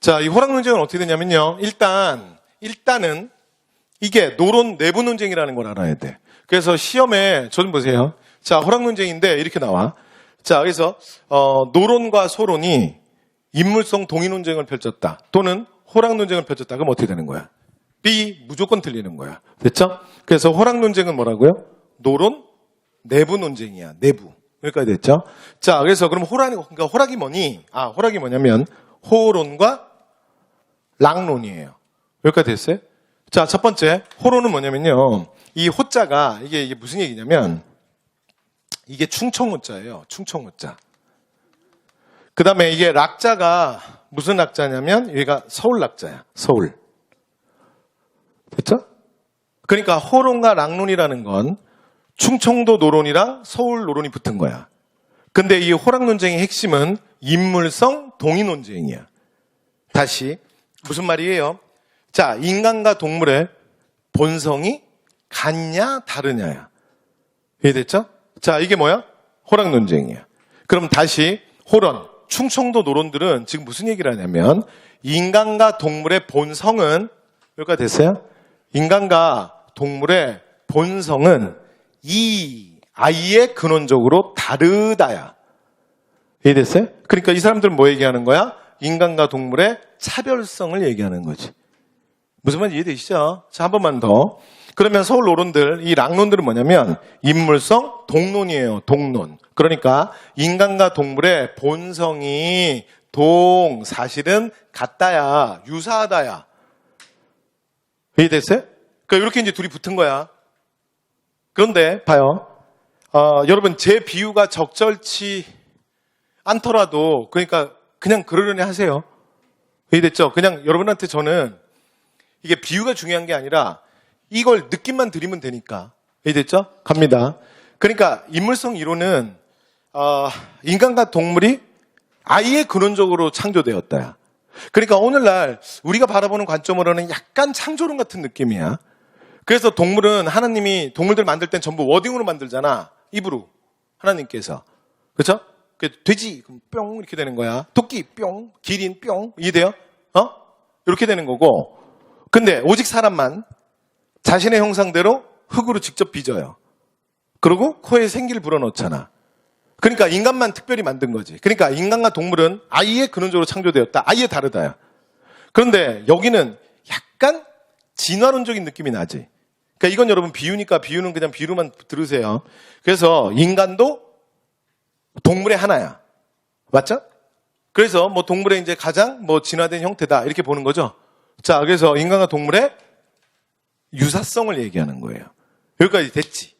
자, 이 호락 논쟁은 어떻게 되냐면요. 일단은 이게 노론 내부 논쟁이라는 걸 알아야 돼. 그래서 시험에 저 좀 보세요. 자, 호락 논쟁인데 이렇게 나와. 자, 그래서 노론과 소론이 인물성 동의 논쟁을 펼쳤다. 또는 호락 논쟁을 펼쳤다. 그럼 어떻게 되는 거야? B 무조건 틀리는 거야. 됐죠? 그래서 호락 논쟁은 뭐라고요? 노론 내부 논쟁이야. 내부. 여기까지 됐죠? 자, 그래서 그럼 그러니까 호락이 뭐니? 호락이 뭐냐면 호론과 락론이에요. 여기까지 됐어요? 자, 첫 번째 호로는 뭐냐면요. 이 호자가 이게 무슨 얘기냐면 이게 충청호자예요. 충청호자. 그 다음에 이게 락자가 무슨 락자냐면 얘가 서울 락자야. 서울. 됐죠? 그러니까 호론과 락론이라는 건 충청도 노론이랑 서울 노론이 붙은 거야. 근데 이 호락 논쟁의 핵심은 인물성 동의 논쟁이야. 다시 무슨 말이에요? 자, 인간과 동물의 본성이 같냐 다르냐야. 이해됐죠? 자, 이게 뭐야? 호락 논쟁이야. 그럼 다시 호론, 충청도 노론들은 지금 무슨 얘기를 하냐면 인간과 동물의 본성은 여기까지 됐어요? 인간과 동물의 본성은 이 아이의 근원적으로 다르다야. 이해됐어요? 그러니까 이 사람들은 뭐 얘기하는 거야? 인간과 동물의 차별성을 얘기하는 거지. 무슨 말인지 이해되시죠? 자, 한 번만 더. 그러면 서울 노론들, 이 락론들은 뭐냐면 인물성 동론이에요. 동론. 그러니까 인간과 동물의 본성이 사실은 같다야. 유사하다야. 이해됐어요? 그러니까 이렇게 이제 둘이 붙은 거야. 그런데 봐요. 여러분 제 비유가 적절치 않더라도 그러니까 그냥 그러려니 하세요. 이해됐죠? 그냥 여러분한테 저는 이게 비유가 중요한 게 아니라 이걸 느낌만 드리면 되니까. 이해됐죠? 갑니다. 그러니까 인물성 이론은 인간과 동물이 아예 근원적으로 창조되었다야. 그러니까 오늘날 우리가 바라보는 관점으로는 약간 창조론 같은 느낌이야. 그래서 동물은 하나님이 동물들 만들 땐 전부 워딩으로 만들잖아. 입으로. 하나님께서. 그렇죠? 돼지 뿅 이렇게 되는 거야. 토끼 뿅, 기린 뿅. 이해돼요? 이렇게 되는 거고. 근데 오직 사람만 자신의 형상대로 흙으로 직접 빚어요. 그리고 코에 생기를 불어넣잖아. 그러니까 인간만 특별히 만든 거지. 그러니까 인간과 동물은 아예 근원적으로 창조되었다. 아예 다르다야. 그런데 여기는 약간 진화론적인 느낌이 나지. 그러니까 이건 여러분 비유니까 비유는 그냥 비유로만 들으세요. 그래서 인간도 동물의 하나야. 맞죠? 그래서 뭐 동물의 이제 가장 뭐 진화된 형태다. 이렇게 보는 거죠. 자, 그래서 인간과 동물의 유사성을 얘기하는 거예요. 여기까지 됐지.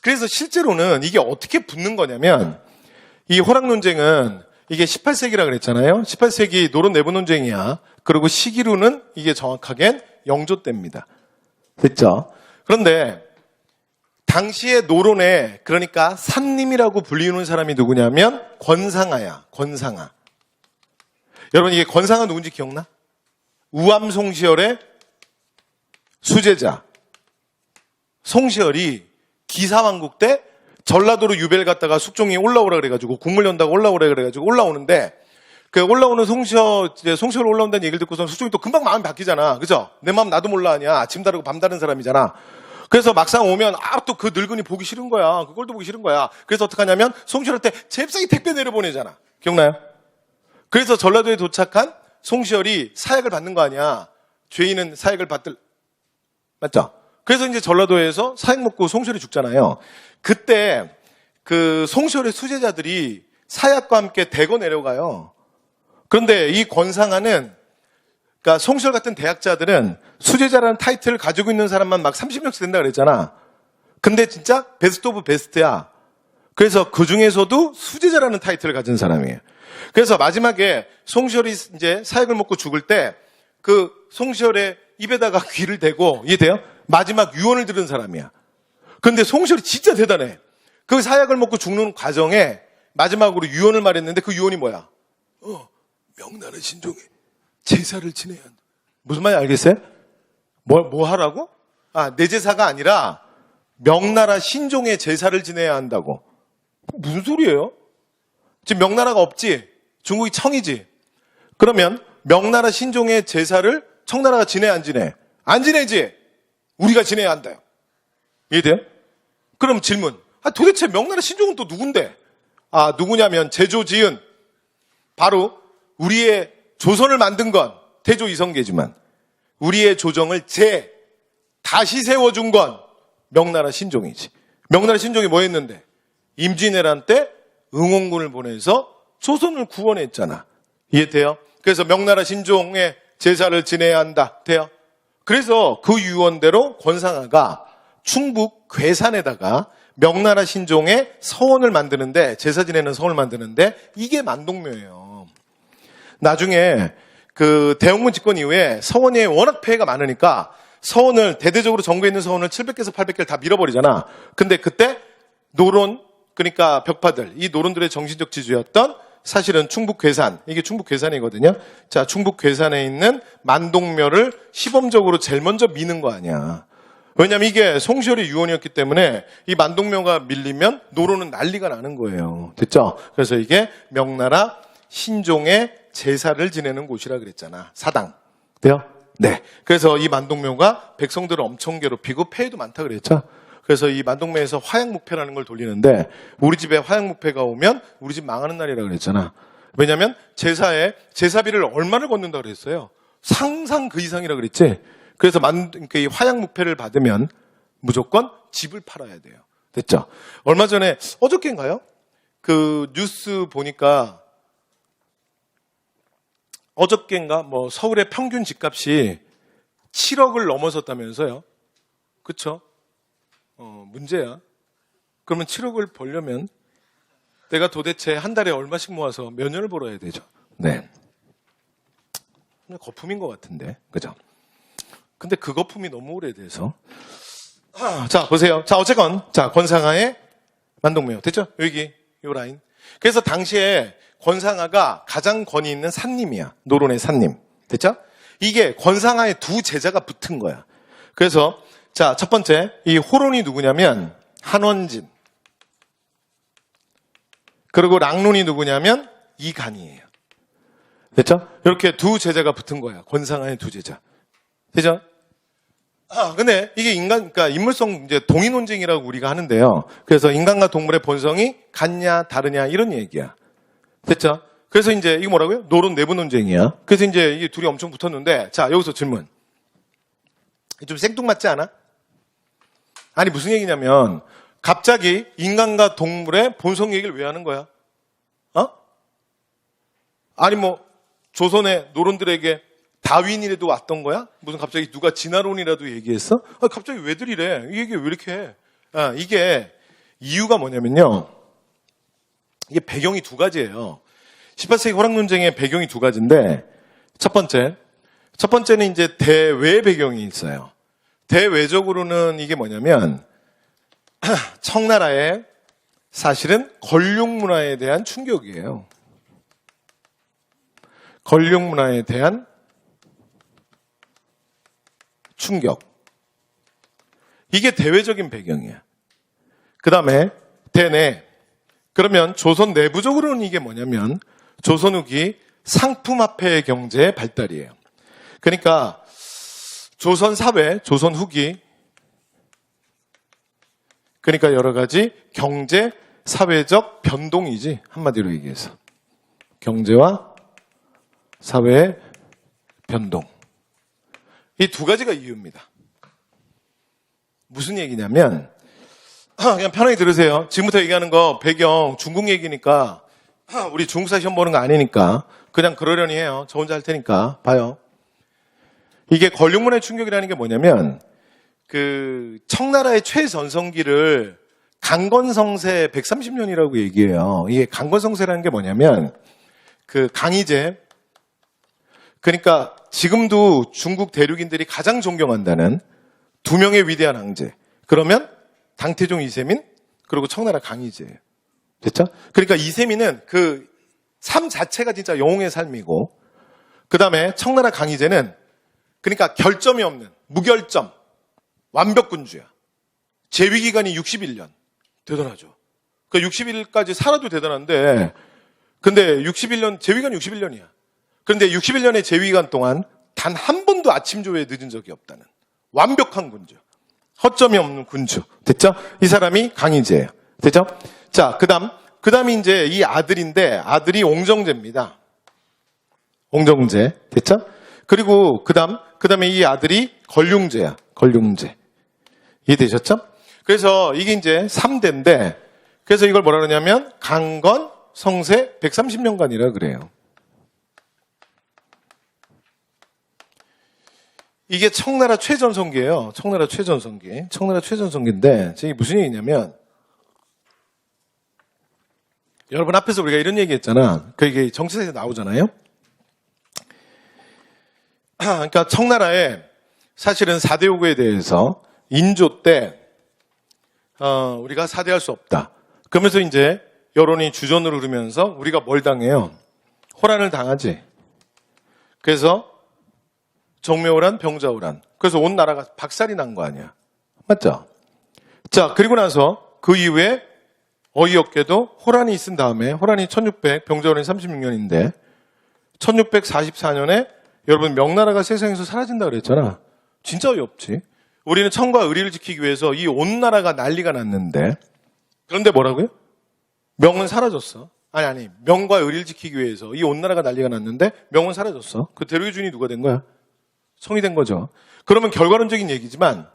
그래서 실제로는 이게 어떻게 붙는 거냐면 이 호락 논쟁은 이게 18세기라 그랬잖아요. 18세기 노론 내부 논쟁이야. 그리고 시기로는 이게 정확하게 영조 때입니다. 됐죠? 그런데 당시의 노론에 그러니까 산림이라고 불리는 사람이 누구냐면 권상아야. 권상아. 여러분 이게 권상아 누군지 기억나? 우암 송시열의 수제자. 송시열이 기사왕국 때 전라도로 유배를 갔다가 숙종이 올라오라 그래가지고 국물 연다고 올라오라 그래가지고 올라오는데 그 올라오는 송시열 올라온다는 얘기를 듣고서 숙종이 또 금방 마음이 바뀌잖아. 그죠? 내 마음 나도 몰라 하냐. 아침 다르고 밤 다른 사람이잖아. 그래서 막상 오면 또 그 늙은이 보기 싫은 거야. 그걸도 보기 싫은 거야. 그래서 어떻게 하냐면 송시열한테 잽싸게 택배 내려보내잖아. 기억나요? 그래서 전라도에 도착한 송시열이 사약을 받는 거 아니야. 죄인은 사약을 맞죠? 그래서 이제 전라도에서 사약 먹고 송시열이 죽잖아요. 그때 그 송시열의 수제자들이 사약과 함께 대거 내려가요. 그런데 이 권상아는 그러니까 송시열 같은 대학자들은 수제자라는 타이틀을 가지고 있는 사람만 막 30명씩 된다 그랬잖아. 근데 진짜 베스트 오브 베스트야. 그래서 그 중에서도 수제자라는 타이틀을 가진 사람이에요. 그래서 마지막에 송시열이 이제 사약을 먹고 죽을 때 그 송시열의 입에다가 귀를 대고 이해돼요? 마지막 유언을 들은 사람이야. 근데 송시열이 진짜 대단해. 그 사약을 먹고 죽는 과정에 마지막으로 유언을 말했는데 그 유언이 뭐야? 명나라 신종에 제사를 지내야 한다. 무슨 말인지 알겠어요? 뭐 하라고? 내 제사가 아니라 명나라 신종의 제사를 지내야 한다고. 무슨 소리예요? 지금 명나라가 없지? 중국이 청이지? 그러면 명나라 신종의 제사를 청나라가 지내 안 지내? 안 지내지? 우리가 지내야 한다요. 이해돼요? 그럼 질문. 도대체 명나라 신종은 또 누군데? 누구냐면 제조지은 바로 우리의 조선을 만든 건 태조 이성계지만 우리의 조정을 다시 세워준 건 명나라 신종이지. 명나라 신종이 뭐 했는데? 임진왜란 때 응원군을 보내서 조선을 구원했잖아. 이해돼요? 그래서 명나라 신종의 제사를 지내야 한다. 돼요? 그래서 그 유언대로 권상아가 충북 괴산에다가 명나라 신종의 서원을 만드는데, 제사 지내는 서원을 만드는데, 이게 만동묘예요. 나중에 그 대영문 집권 이후에 서원에 워낙 폐해가 많으니까 서원을, 대대적으로 전국에 있는 서원을 700개에서 800개를 다 밀어버리잖아. 근데 그때 노론, 그러니까 벽파들, 이 노론들의 정신적 지주였던 사실은 충북 괴산, 이게 충북 괴산이거든요. 자, 충북 괴산에 있는 만동묘를 시범적으로 제일 먼저 미는 거 아니야. 왜냐면 이게 송시열의 유언이었기 때문에 이 만동묘가 밀리면 노론은 난리가 나는 거예요. 됐죠? 그래서 이게 명나라 신종의 제사를 지내는 곳이라 그랬잖아. 사당. 돼요? 네. 그래서 이 만동묘가 백성들을 엄청 괴롭히고 폐해도 많다 그랬죠? 그래서 이 만동묘에서 화양묵패라는 걸 돌리는데, 우리 집에 화양묵패가 오면 우리 집 망하는 날이라 그랬잖아. 왜냐면 제사에 제사비를 얼마를 걷는다 그랬어요. 상상 그 이상이라 그랬지. 그래서 이 화양묵패를 받으면 무조건 집을 팔아야 돼요. 됐죠? 얼마 전에 어저께인가요? 그 뉴스 보니까 어저께인가 뭐 서울의 평균 집값이 7억을 넘어섰다면서요. 그쵸? 문제야. 그러면 7억을 벌려면 내가 도대체 한 달에 얼마씩 모아서 몇 년을 벌어야 되죠? 네. 그냥 거품인 것 같은데. 그죠? 근데 그 거품이 너무 오래돼서. 자, 보세요. 자, 어쨌건. 자, 권상아의 만동묘. 됐죠? 여기, 요 라인. 그래서 당시에 권상아가 가장 권위 있는 산님이야. 노론의 산님. 됐죠? 이게 권상아의 두 제자가 붙은 거야. 그래서 자, 첫 번째, 이 호론이 누구냐면 한원진. 그리고 랑론이 누구냐면 이간이에요. 됐죠? 이렇게 두 제자가 붙은 거야. 권상아의 두 제자. 되죠? 근데 이게 그러니까 인물성 이제 동의 논쟁이라고 우리가 하는데요. 그래서 인간과 동물의 본성이 같냐, 다르냐, 이런 얘기야. 됐죠? 그래서 이제 이게 뭐라고요? 노론 내부 논쟁이야. 그래서 이제 이게 둘이 엄청 붙었는데, 자, 여기서 질문. 좀 생뚱맞지 않아? 아니, 무슨 얘기냐면, 갑자기 인간과 동물의 본성 얘기를 왜 하는 거야? 아니, 뭐, 조선의 노론들에게 다윈이라도 왔던 거야? 무슨 갑자기 누가 진화론이라도 얘기했어? 갑자기 왜들 이래? 이 얘기 왜 이렇게 해? 이게 이유가 뭐냐면요. 이게 배경이 두 가지예요. 18세기 호락논쟁의 배경이 두 가지인데, 첫 번째는 이제 대외 배경이 있어요. 대외적으로는 이게 뭐냐면 청나라의 사실은 권력 문화에 대한 충격이에요. 권력 문화에 대한 충격. 이게 대외적인 배경이야. 그 다음에 대내. 그러면 조선 내부적으로는 이게 뭐냐면 조선 후기 상품화폐 경제의 발달이에요. 그러니까 조선 사회, 조선 후기, 그러니까 여러 가지 경제, 사회적 변동이지, 한마디로 얘기해서. 경제와 사회의 변동. 이 두 가지가 이유입니다. 무슨 얘기냐면, 그냥 편하게 들으세요. 지금부터 얘기하는 거 배경 중국 얘기니까, 우리 중국사 시험 보는 거 아니니까, 그냥 그러려니 해요. 저 혼자 할 테니까, 봐요. 이게 권력문화의 충격이라는 게 뭐냐면, 그 청나라의 최전성기를 강건성세 130년이라고 얘기해요. 이게 강건성세라는 게 뭐냐면, 그 강희제, 그러니까 지금도 중국 대륙인들이 가장 존경한다는 두 명의 위대한 황제. 그러면 당태종 이세민, 그리고 청나라 강희제예요. 됐죠? 그러니까 이세민은 그 삶 자체가 진짜 영웅의 삶이고, 그 다음에 청나라 강희제는 그러니까 결점이 없는 무결점 완벽군주야. 재위기간이 61년. 대단하죠. 그 60일까지 살아도 대단한데, 근데 61년, 재위기간 61년이야. 그런데 61년의 재위기간 동안 단 한 번도 아침 조회에 늦은 적이 없다는 완벽한 군주. 허점이 없는 군주. 됐죠? 이 사람이 강희제예요. 됐죠? 자, 그다음이 이제 이 아들인데, 아들이 옹정제입니다. 옹정제. 됐죠? 그리고 그다음에 이 아들이 걸륭제야. 걸륭제. 이해되셨죠? 그래서 이게 이제 3대인데, 그래서 이걸 뭐라 그러냐면 강건 성세 130년간이라 그래요. 이게 청나라 최전성기예요. 청나라 최전성기. 청나라 최전성기인데 이게 무슨 얘기냐면 여러분 앞에서 우리가 이런 얘기 했잖아. 이게 정치사에서 나오잖아요. 그러니까 청나라에 사실은 4대 요구에 대해서 인조 때 우리가 사대할 수 없다. 그러면서 이제 여론이 주전으로 흐르면서 우리가 뭘 당해요? 호란을 당하지. 그래서 정묘호란, 병자호란. 그래서 온 나라가 박살이 난 거 아니야. 맞죠? 자, 그리고 나서 그 이후에 어이없게도 호란이 있은 다음에 호란이 1600, 병자호란이 36년인데 1644년에 여러분 명나라가 세상에서 사라진다 그랬잖아. 진짜 어이없지. 우리는 청과 의리를 지키기 위해서 이 온 나라가 난리가 났는데 그런데 뭐라고요? 명은 사라졌어. 아니 명과 의리를 지키기 위해서 이 온 나라가 난리가 났는데 명은 사라졌어. 그 대륙의 주인이 누가 된 거야? 성이 된 거죠. 그러면 결과론적인 얘기지만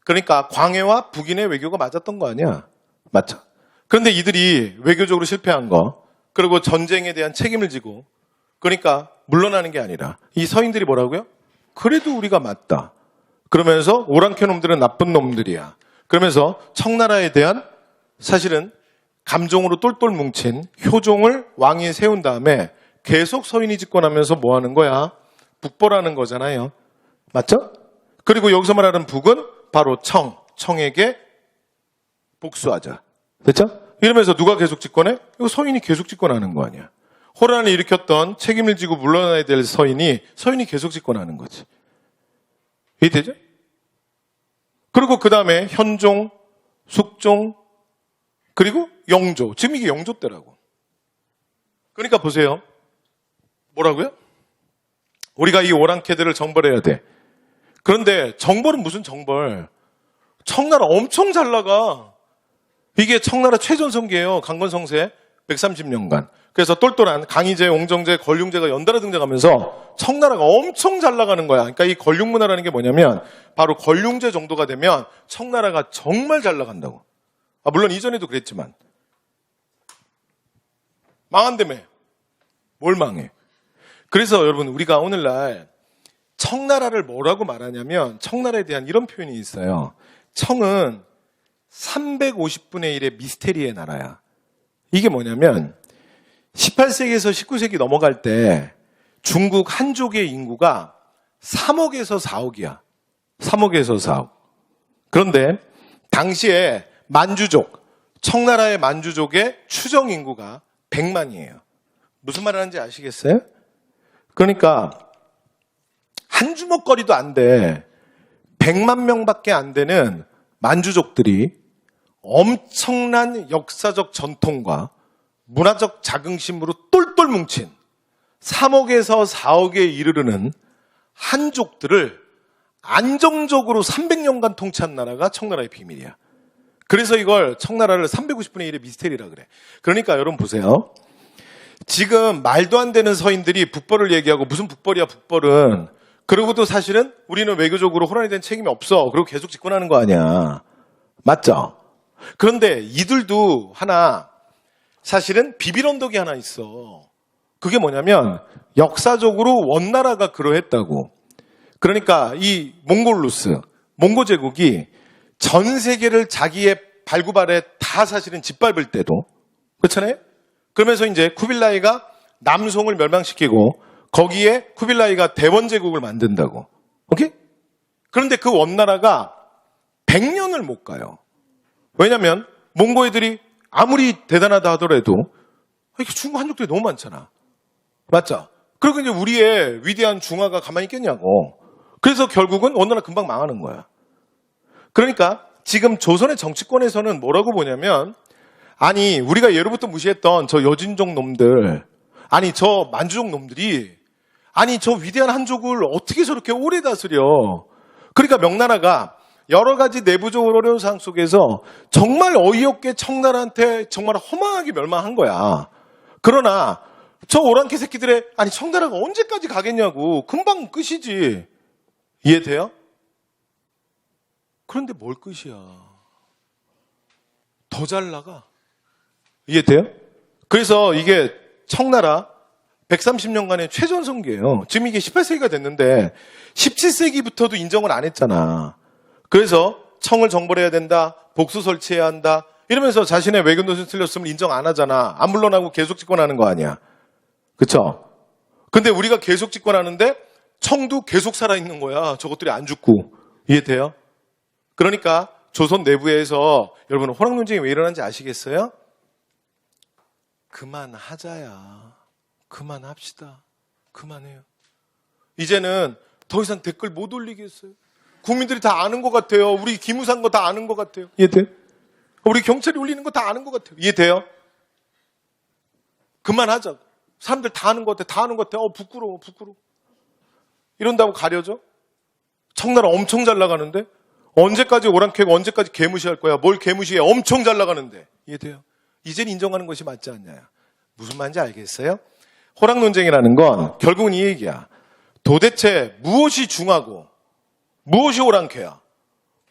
그러니까 광해와 북인의 외교가 맞았던 거 아니야? 맞죠? 그런데 이들이 외교적으로 실패한 거 그리고 전쟁에 대한 책임을 지고 그러니까 물러나는 게 아니라 이 서인들이 뭐라고요? 그래도 우리가 맞다. 그러면서 오랑캐 놈들은 나쁜 놈들이야. 그러면서 청나라에 대한 사실은 감정으로 똘똘 뭉친 효종을 왕위에 세운 다음에 계속 서인이 집권하면서 뭐 하는 거야? 북벌하는 거잖아요. 맞죠? 그리고 여기서 말하는 북은 바로 청에게 복수하자. 됐죠? 이러면서 누가 계속 집권해? 이거 서인이 계속 집권하는 거 아니야. 호란을 일으켰던 책임을 지고 물러나야 될 서인이 계속 집권하는 거지. 이해되죠? 그리고 그 다음에 현종, 숙종, 그리고 영조. 지금 이게 영조 때라고. 그러니까 보세요. 뭐라고요? 우리가 이 오랑캐들을 정벌해야 돼. 그런데 정벌은 무슨 정벌? 청나라 엄청 잘 나가. 이게 청나라 최전성기예요. 강건성세 130년간. 그래서 똘똘한 강희제, 옹정제, 권륭제가 연달아 등장하면서 청나라가 엄청 잘 나가는 거야. 그러니까 이 권륭문화라는 게 뭐냐면 바로 권륭제 정도가 되면 청나라가 정말 잘 나간다고. 물론 이전에도 그랬지만. 망한다며. 뭘 망해? 그래서 여러분 우리가 오늘날 청나라를 뭐라고 말하냐면 청나라에 대한 이런 표현이 있어요. 청은 350분의 1의 미스테리의 나라야. 이게 뭐냐면 18세기에서 19세기 넘어갈 때 중국 한족의 인구가 3억에서 4억이야. 3억에서 4억. 그런데 당시에 만주족, 청나라의 만주족의 추정 인구가 100만이에요. 무슨 말 하는지 아시겠어요? 그러니까 한 주먹거리도 안 돼. 100만 명밖에 안 되는 만주족들이 엄청난 역사적 전통과 문화적 자긍심으로 똘똘 뭉친 3억에서 4억에 이르르는 한족들을 안정적으로 300년간 통치한 나라가 청나라의 비밀이야. 그래서 이걸 청나라를 350분의 1의 미스테리라 그래. 그러니까 여러분 보세요. 지금 말도 안 되는 서인들이 북벌을 얘기하고 무슨 북벌이야 북벌은. 그리고도 사실은 우리는 외교적으로 호란이 된 책임이 없어. 그리고 계속 집권하는 거 아니야. 맞죠? 그런데 이들도 하나 사실은 비빌 언덕이 하나 있어. 그게 뭐냐면 역사적으로 원나라가 그러했다고. 그러니까 이 몽골루스, 몽고 제국이 전 세계를 자기의 발구발에 다 사실은 짓밟을 때도 그렇잖아요? 그러면서 이제 쿠빌라이가 남송을 멸망시키고 거기에 쿠빌라이가 대원 제국을 만든다고. 오케이? 그런데 그 원나라가 100년을 못 가요. 왜냐면 몽고 애들이 아무리 대단하다 하더라도 중국 한족들이 너무 많잖아. 맞죠? 그리고 이제 우리의 위대한 중화가 가만히 있겠냐고. 그래서 결국은 원나라 금방 망하는 거야. 그러니까 지금 조선의 정치권에서는 뭐라고 보냐면 아니 우리가 예로부터 무시했던 저 여진족 놈들 아니 저 만주족 놈들이 아니 저 위대한 한족을 어떻게 저렇게 오래 다스려. 그러니까 명나라가 여러 가지 내부적으로 어려운 상황 속에서 정말 어이없게 청나라한테 정말 허망하게 멸망한 거야. 그러나 저 오랑캐 새끼들의 아니 청나라가 언제까지 가겠냐고. 금방 끝이지. 이해돼요? 그런데 뭘 끝이야. 더 잘 나가. 이해돼요? 그래서 이게 청나라 130년간의 최전성기예요. 지금 이게 18세기가 됐는데 17세기부터도 인정을 안 했잖아. 그래서 청을 정벌해야 된다, 복수 설치해야 한다, 이러면서 자신의 외교 노선 틀렸음을 인정 안 하잖아. 안 물러나고 계속 집권하는 거 아니야. 그쵸? 근데 우리가 계속 집권하는데 청도 계속 살아있는 거야. 저것들이 안 죽고. 이해돼요? 그러니까 조선 내부에서 여러분 호락 논쟁이 왜 일어난지 아시겠어요? 그만하자야. 그만합시다. 그만해요. 이제는 더 이상 댓글 못 올리겠어요. 국민들이 다 아는 것 같아요. 우리 기무사인 거 다 아는 것 같아요. 이해돼요? 우리 경찰이 올리는 거 다 아는 것 같아요. 이해돼요? 그만하자. 사람들 다 아는 것 같아. 다 아는 것 같아. 부끄러워. 이런다고 가려져? 청나라 엄청 잘 나가는데? 언제까지 오랑캐고 언제까지 개무시할 거야? 뭘 개무시해? 엄청 잘 나가는데. 이해돼요? 이젠 인정하는 것이 맞지 않냐. 무슨 말인지 알겠어요? 호락 논쟁이라는 건 결국은 이 얘기야. 도대체 무엇이 중하고 무엇이 오랑캐야?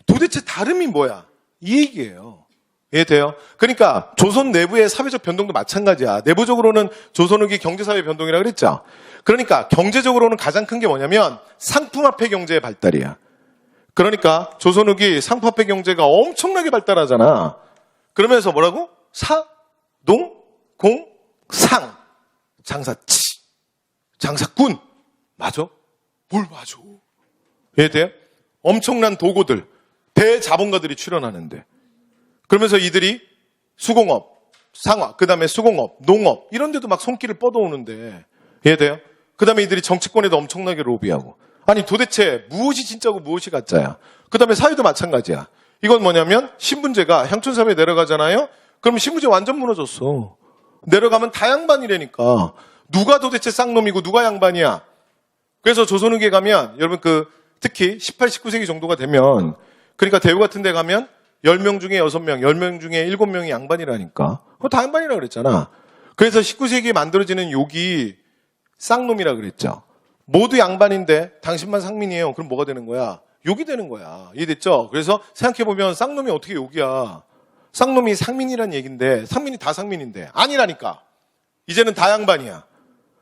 도대체 다름이 뭐야? 이 얘기예요. 이해돼요? 그러니까 조선 내부의 사회적 변동도 마찬가지야. 내부적으로는 조선 후기 경제사회 변동이라고 그랬죠. 그러니까 경제적으로는 가장 큰 게 뭐냐면 상품화폐 경제의 발달이야. 그러니까 조선 후기 상품화폐 경제가 엄청나게 발달하잖아. 그러면서 뭐라고? 사, 농, 공, 상. 장사치, 장사꾼. 맞아? 뭘 맞아? 이해돼요? 엄청난 도구들, 대자본가들이 출연하는데. 그러면서 이들이 수공업, 상화, 그 다음에 수공업, 농업 이런 데도 막 손길을 뻗어오는데. 이해돼요? 그 다음에 이들이 정치권에도 엄청나게 로비하고. 아니 도대체 무엇이 진짜고 무엇이 가짜야? 그 다음에 사회도 마찬가지야. 이건 뭐냐면 신분제가 향촌사회에 내려가잖아요? 그럼 신분제 완전 무너졌어. 내려가면 다 양반이라니까. 누가 도대체 쌍놈이고 누가 양반이야? 그래서 조선 후기에 가면 여러분 특히 18, 19세기 정도가 되면 그러니까 대우 같은 데 가면 10명 중에 6명, 10명 중에 7명이 양반이라니까. 다 양반이라 그랬잖아. 그래서 19세기에 만들어지는 욕이 쌍놈이라 그랬죠. 모두 양반인데 당신만 상민이에요. 그럼 뭐가 되는 거야? 욕이 되는 거야. 이해됐죠? 그래서 생각해보면 쌍놈이 어떻게 욕이야? 쌍놈이 상민이란 얘기인데 상민이 다 상민인데 아니라니까. 이제는 다 양반이야.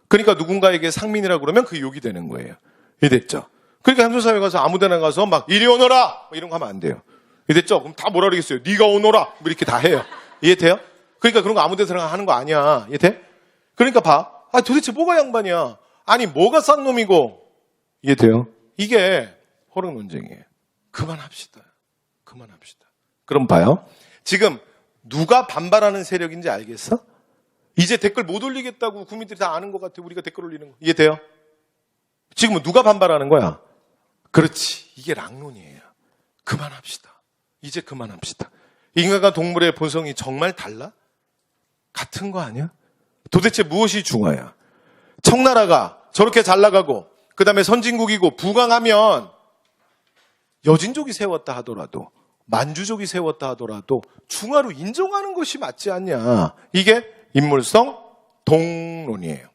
그러니까 누군가에게 상민이라고 그러면 그게 욕이 되는 거예요. 이해됐죠? 그러니까 한조사회 가서 아무데나 가서 막 이리 오너라 이런 거 하면 안 돼요. 이해됐죠? 그럼 다 뭐라 그러겠어요? 네가 오너라 뭐 이렇게 다 해요. 이해돼요? 그러니까 그런 거 아무데나 하는 거 아니야. 이해돼? 그러니까 봐. 도대체 뭐가 양반이야? 아니 뭐가 쌍놈이고. 이해돼요? 이게 호락 논쟁이에요. 그만합시다. 그럼 봐요. 지금 누가 반발하는 세력인지 알겠어? 이제 댓글 못 올리겠다고 국민들이 다 아는 것 같아. 우리가 댓글 올리는 거. 이해돼요? 지금은 누가 반발하는 거야? 그렇지. 이게 락론이에요. 그만합시다. 이제 그만합시다. 인간과 동물의 본성이 정말 달라? 같은 거 아니야? 도대체 무엇이 중화야? 청나라가 저렇게 잘 나가고 그 다음에 선진국이고 부강하면 여진족이 세웠다 하더라도 만주족이 세웠다 하더라도 중화로 인정하는 것이 맞지 않냐. 이게 인물성 동론이에요.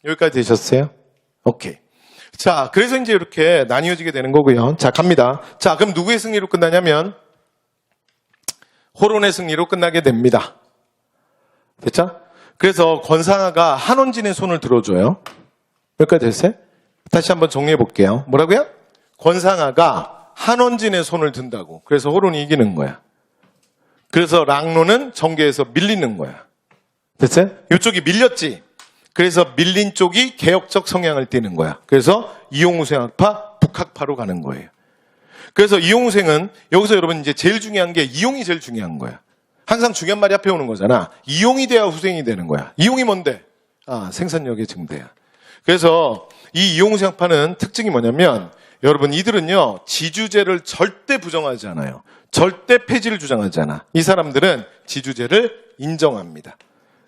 여기까지 되셨어요? 오케이. 자, 그래서 이제 이렇게 나뉘어지게 되는 거고요. 자, 갑니다. 자, 그럼 누구의 승리로 끝나냐면 호론의 승리로 끝나게 됩니다. 됐죠? 그래서 권상아가 한원진의 손을 들어줘요. 여기까지 됐어요? 다시 한번 정리해 볼게요. 뭐라고요? 권상아가 한원진의 손을 든다고. 그래서 호론이 이기는 거야. 그래서 락론은 정계에서 밀리는 거야. 됐어요? 이쪽이 밀렸지. 그래서 밀린 쪽이 개혁적 성향을 띠는 거야. 그래서 이용우생 학파, 북학파로 가는 거예요. 그래서 이용우생은 여기서 여러분 이제 제일 중요한 게 이용이 제일 중요한 거야. 항상 중요한 말이 앞에 오는 거잖아. 이용이 돼야 후생이 되는 거야. 이용이 뭔데? 생산력의 증대야. 그래서 이 이용우생 학파는 특징이 뭐냐면 여러분 이들은요 지주제를 절대 부정하지 않아요. 절대 폐지를 주장하지 않아. 이 사람들은 지주제를 인정합니다.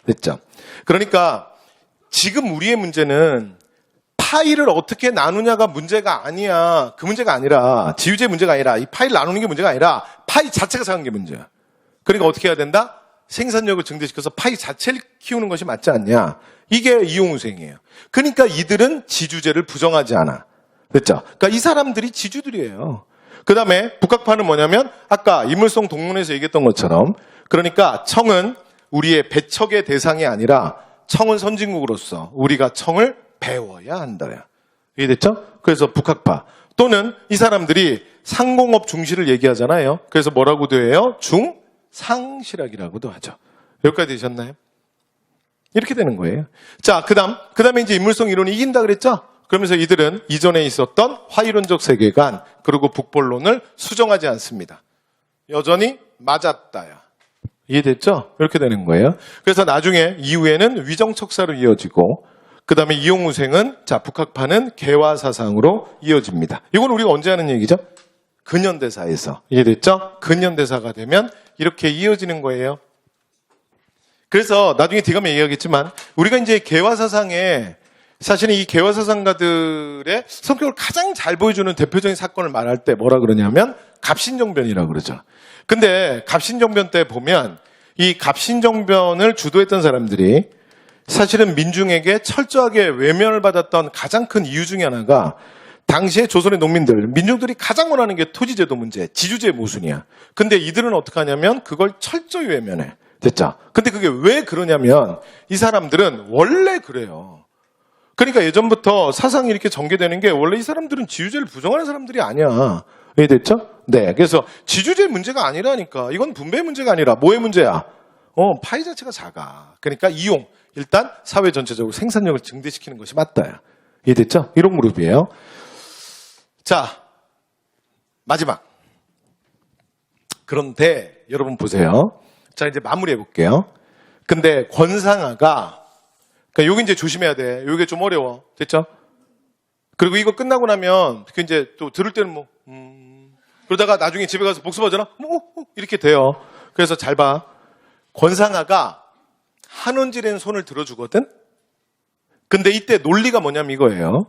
됐죠? 그러니까 지금 우리의 문제는 파일을 어떻게 나누냐가 문제가 아니야. 그 문제가 아니라 지주제 문제가 아니라 이 파일 나누는 게 문제가 아니라 파이 자체가 작은 게 문제야. 그러니까 어떻게 해야 된다? 생산력을 증대시켜서 파이 자체를 키우는 것이 맞지 않냐. 이게 이용우생이에요. 그러니까 이들은 지주제를 부정하지 않아. 됐죠? 그러니까 이 사람들이 지주들이에요. 그 다음에 북학파는 뭐냐면 아까 인물성 동문에서 얘기했던 것처럼 그러니까 청은 우리의 배척의 대상이 아니라 청은 선진국으로서 우리가 청을 배워야 한다. 이해됐죠? 그래서 북학파. 또는 이 사람들이 상공업 중시를 얘기하잖아요. 그래서 뭐라고도 해요? 중상실학이라고도 하죠. 여기까지 되셨나요? 이렇게 되는 거예요. 자, 그 다음에 이제 인물성 이론이 이긴다 그랬죠? 그러면서 이들은 이전에 있었던 화이론적 세계관, 그리고 북벌론을 수정하지 않습니다. 여전히 맞았다야. 이해됐죠? 이렇게 되는 거예요. 그래서 나중에 이후에는 위정척사로 이어지고, 그 다음에 이용우생은, 자, 북학파는 개화사상으로 이어집니다. 이건 우리가 언제 하는 얘기죠? 근현대사에서. 이해됐죠? 근현대사가 되면 이렇게 이어지는 거예요. 그래서 나중에 뒤가면 얘기하겠지만, 우리가 이제 개화사상에, 사실은 이 개화사상가들의 성격을 가장 잘 보여주는 대표적인 사건을 말할 때 뭐라 그러냐면, 갑신정변이라고 그러죠. 근데 갑신정변 때 보면, 이 갑신정변을 주도했던 사람들이 사실은 민중에게 철저하게 외면을 받았던 가장 큰 이유 중에 하나가 당시에 조선의 농민들, 민중들이 가장 원하는 게 토지제도 문제, 지주제 모순이야. 근데 이들은 어떻게 하냐면 그걸 철저히 외면해. 됐죠? 근데 그게 왜 그러냐면 이 사람들은 원래 그래요. 그러니까 예전부터 사상이 이렇게 전개되는 게 원래 이 사람들은 지주제를 부정하는 사람들이 아니야. 이해됐죠? 네. 그래서 지주제 문제가 아니라니까. 이건 분배 문제가 아니라 뭐의 문제야? 파이 자체가 작아. 그러니까 이용. 일단 사회 전체적으로 생산력을 증대시키는 것이 맞다야. 이해됐죠? 이런 그룹이에요. 자, 마지막. 그런데 여러분 보세요. 자, 이제 마무리해 볼게요. 근데 권상아가, 그러니까 요게 이제 조심해야 돼. 요게 좀 어려워. 됐죠? 그리고 이거 끝나고 나면 그 이제 또 들을 때는 뭐 그러다가 나중에 집에 가서 복습하잖아. 이렇게 돼요. 그래서 잘 봐. 권상아가 한원질의 손을 들어주거든. 근데 이때 논리가 뭐냐면 이거예요.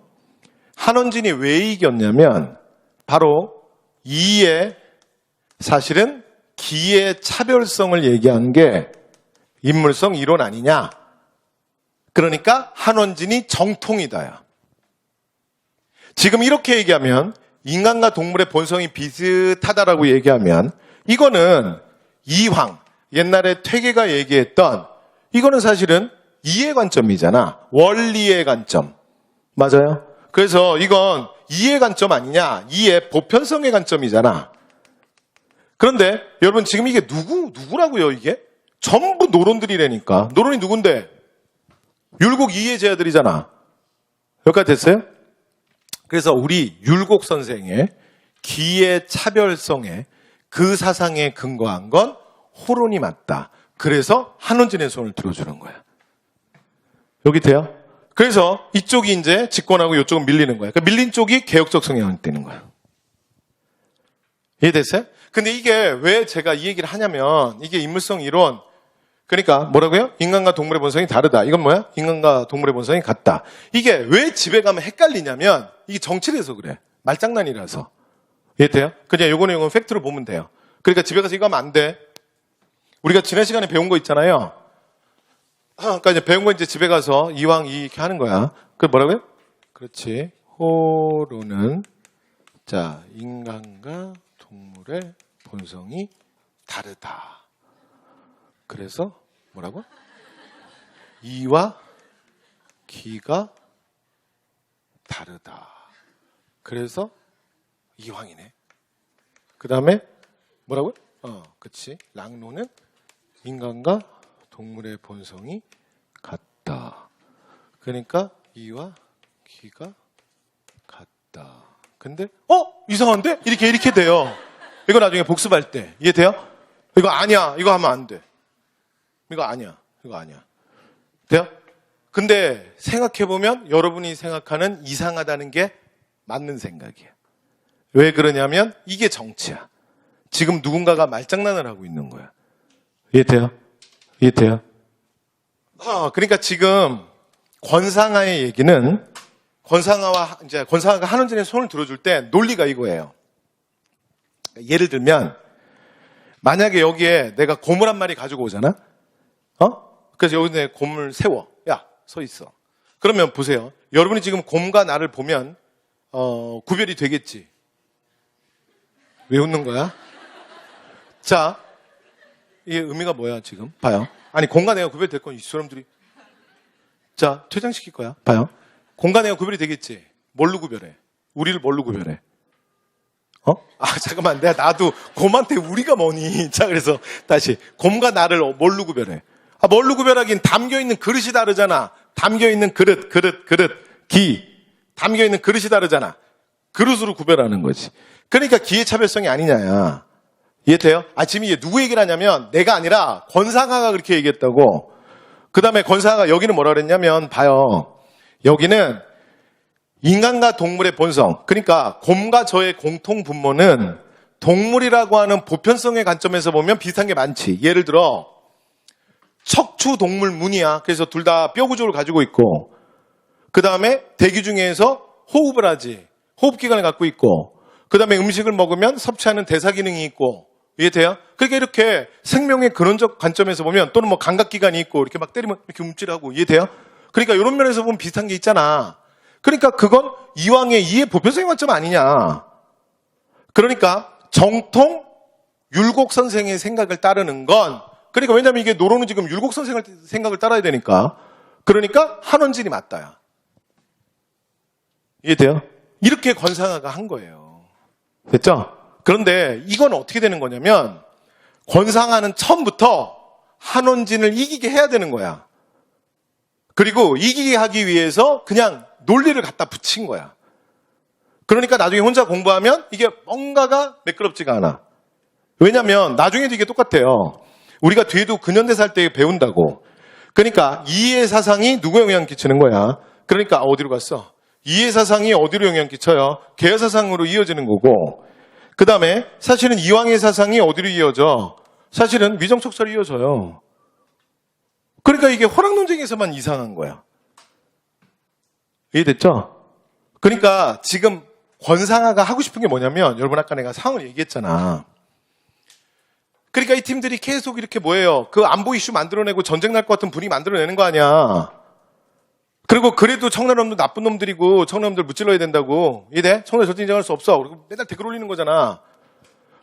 한원진이 왜 이겼냐면 바로 이의 사실은 기의 차별성을 얘기한 게 인물성 이론 아니냐. 그러니까 한원진이 정통이다야. 지금 이렇게 얘기하면 인간과 동물의 본성이 비슷하다라고 얘기하면 이거는 이황, 옛날에 퇴계가 얘기했던 이거는 사실은 이해 관점이잖아. 원리의 관점. 맞아요? 그래서 이건 이해 관점 아니냐? 이해 보편성의 관점이잖아. 그런데 여러분 지금 이게 누구라고요 이게? 전부 노론들이라니까. 노론이 누군데? 율곡 이해제자들이잖아. 여기까지 됐어요? 그래서 우리 율곡 선생의 기의 차별성에 그 사상에 근거한 건 호론이 맞다. 그래서 한원진의 손을 들어주는 거야. 여기 돼요? 그래서 이쪽이 이제 집권하고 이쪽은 밀리는 거야. 그러니까 밀린 쪽이 개혁적 성향을 띠는 거야. 이해됐어요? 근데 이게 왜 제가 이 얘기를 하냐면 이게 인물성 이론. 그러니까 뭐라고요? 인간과 동물의 본성이 다르다. 이건 뭐야? 인간과 동물의 본성이 같다. 이게 왜 집에 가면 헷갈리냐면 이게 정치라서 그래. 말장난이라서. 이해돼요? 그냥 요거는 팩트로 보면 돼요. 그러니까 집에 가서 이거 하면 안 돼. 우리가 지난 시간에 배운 거 있잖아요. 그러니까 이제 배운 거 이제 집에 가서 이왕 이렇게 하는 거야. 그 뭐라고요? 그렇지. 호로는 자 인간과 동물의 본성이 다르다. 그래서 뭐라고? 이와 기가 다르다. 그래서 이황이네. 그 다음에 뭐라고요? 그치. 랑로는 인간과 동물의 본성이 같다. 그러니까 이와 기가 같다. 근데 이상한데? 이렇게 돼요. 이거 나중에 복습할 때 이해돼요? 이거 아니야. 이거 하면 안 돼. 이거 아니야. 돼요? 근데 생각해보면 여러분이 생각하는 이상하다는 게 맞는 생각이에요. 왜 그러냐면 이게 정치야. 지금 누군가가 말장난을 하고 있는 거야. 이해돼요? 그러니까 지금 권상아의 얘기는 권상아가 한원진의 손을 들어줄 때 논리가 이거예요. 예를 들면 만약에 여기에 내가 곰을 한 마리 가지고 오잖아. 그래서 여기 내 곰을 세워. 야, 서 있어. 그러면 보세요. 여러분이 지금 곰과 나를 보면 구별이 되겠지. 왜 웃는 거야? 자, 이게 의미가 뭐야 지금? 봐요. 아니 곰과 내가 구별될 건 이 사람들이 자, 퇴장시킬 거야. 봐요. 공간에가 구별이 되겠지. 뭘로 구별해? 우리를 뭘로 구별해? 잠깐만. 나도 곰한테 우리가 뭐니? 자, 그래서 다시. 곰과 나를 뭘로 구별해? 뭘로 구별하긴 담겨있는 그릇이 다르잖아. 담겨있는 그릇. 기. 담겨있는 그릇이 다르잖아. 그릇으로 구별하는 거지. 그러니까 기의 차별성이 아니냐야. 이해돼요? 지금 이게 누구 얘기를 하냐면 내가 아니라 권상하가 그렇게 얘기했다고. 그 다음에 권상하가 여기는 뭐라 그랬냐면 봐요. 여기는 인간과 동물의 본성. 그러니까 곰과 저의 공통 분모는 동물이라고 하는 보편성의 관점에서 보면 비슷한 게 많지. 예를 들어 척추 동물 문이야. 그래서 둘 다 뼈 구조를 가지고 있고 그 다음에 대기 중에서 호흡을 하지. 호흡기관을 갖고 있고 그 다음에 음식을 먹으면 섭취하는 대사 기능이 있고 이해돼요? 그러니까 이렇게 생명의 근원적 관점에서 보면 또는 뭐 감각기관이 있고 이렇게 막 때리면 이렇게 움찔하고 이해돼요? 그러니까 이런 면에서 보면 비슷한 게 있잖아. 그러니까 그건 이왕의 이해 보편성의 관점 아니냐. 그러니까 정통 율곡 선생의 생각을 따르는 건 그러니까 왜냐면 이게 노론은 지금 율곡 선생의 생각을 따라야 되니까 그러니까 한원진이 맞다야. 이해돼요? 이렇게 권상하가 한 거예요. 됐죠? 그런데 이건 어떻게 되는 거냐면 권상하는 처음부터 한원진을 이기게 해야 되는 거야. 그리고 이기게 하기 위해서 그냥 논리를 갖다 붙인 거야. 그러니까 나중에 혼자 공부하면 이게 뭔가가 매끄럽지가 않아. 왜냐면 나중에도 이게 똑같아요. 우리가 뒤에도 근현대사 할 때 배운다고. 그러니까 이해 사상이 누구에 영향 끼치는 거야. 그러니까 어디로 갔어? 이해 사상이 어디로 영향 끼쳐요? 계여 사상으로 이어지는 거고 그 다음에 사실은 이왕의 사상이 어디로 이어져? 사실은 위정척설이 이어져요. 그러니까 이게 호락 논쟁에서만 이상한 거야. 이해됐죠? 그러니까 지금 권상하가 하고 싶은 게 뭐냐면 여러분 아까 내가 상황을 얘기했잖아. 그러니까 이 팀들이 계속 이렇게 뭐예요? 그 안보 이슈 만들어내고 전쟁 날 것 같은 분위기 만들어내는 거 아니야. 그리고 그래도 청나라놈들 나쁜 놈들이고 청나라놈들 무찔러야 된다고. 이해돼? 청나라 절대 인정할 수 없어. 그리고 맨날 댓글 올리는 거잖아.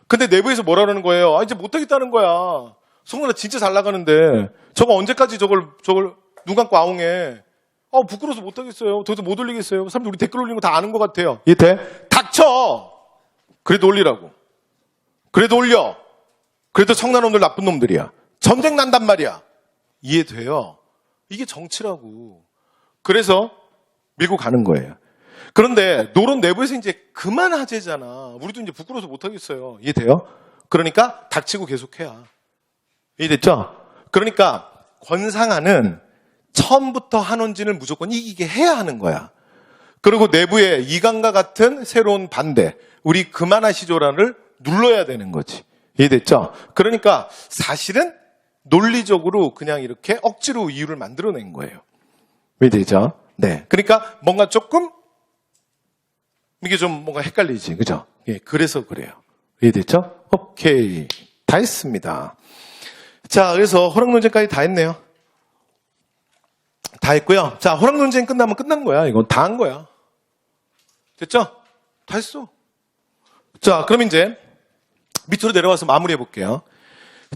근데 내부에서 뭐라 그러는 거예요? 이제 못하겠다는 거야. 청나라 진짜 잘 나가는데 저거 언제까지 저걸 눈 감고 아웅해. 부끄러워서 못하겠어요. 더 이상 못 올리겠어요. 사람들 우리 댓글 올리는 거 다 아는 것 같아요. 이해돼? 닥쳐! 그래도 올리라고. 그래도 올려. 그래도 청나라놈들 나쁜 놈들이야. 전쟁 난단 말이야. 이해돼요? 이게 정치라고. 그래서 밀고 가는 거예요. 그런데 노론 내부에서 이제 그만 하재잖아. 우리도 이제 부끄러워서 못하겠어요. 이해돼요? 그러니까 닥치고 계속해야. 이해됐죠? 그러니까 권상하는 처음부터 한원진을 무조건 이기게 해야 하는 거야. 그리고 내부에 이강과 같은 새로운 반대, 우리 그만하시죠라를 눌러야 되는 거지. 이해됐죠? 그러니까 사실은 논리적으로 그냥 이렇게 억지로 이유를 만들어낸 거예요. 이해되죠? 네. 그러니까 뭔가 조금 이게 좀 뭔가 헷갈리지, 그죠? 예, 그래서 그래요. 이해됐죠? 오케이, 다 했습니다. 자, 그래서 호락 논쟁까지 다 했네요. 다 했고요. 자, 호락 논쟁 끝나면 끝난 거야. 이건 다 한 거야. 됐죠? 다 했어. 자, 그럼 이제 밑으로 내려와서 마무리해 볼게요.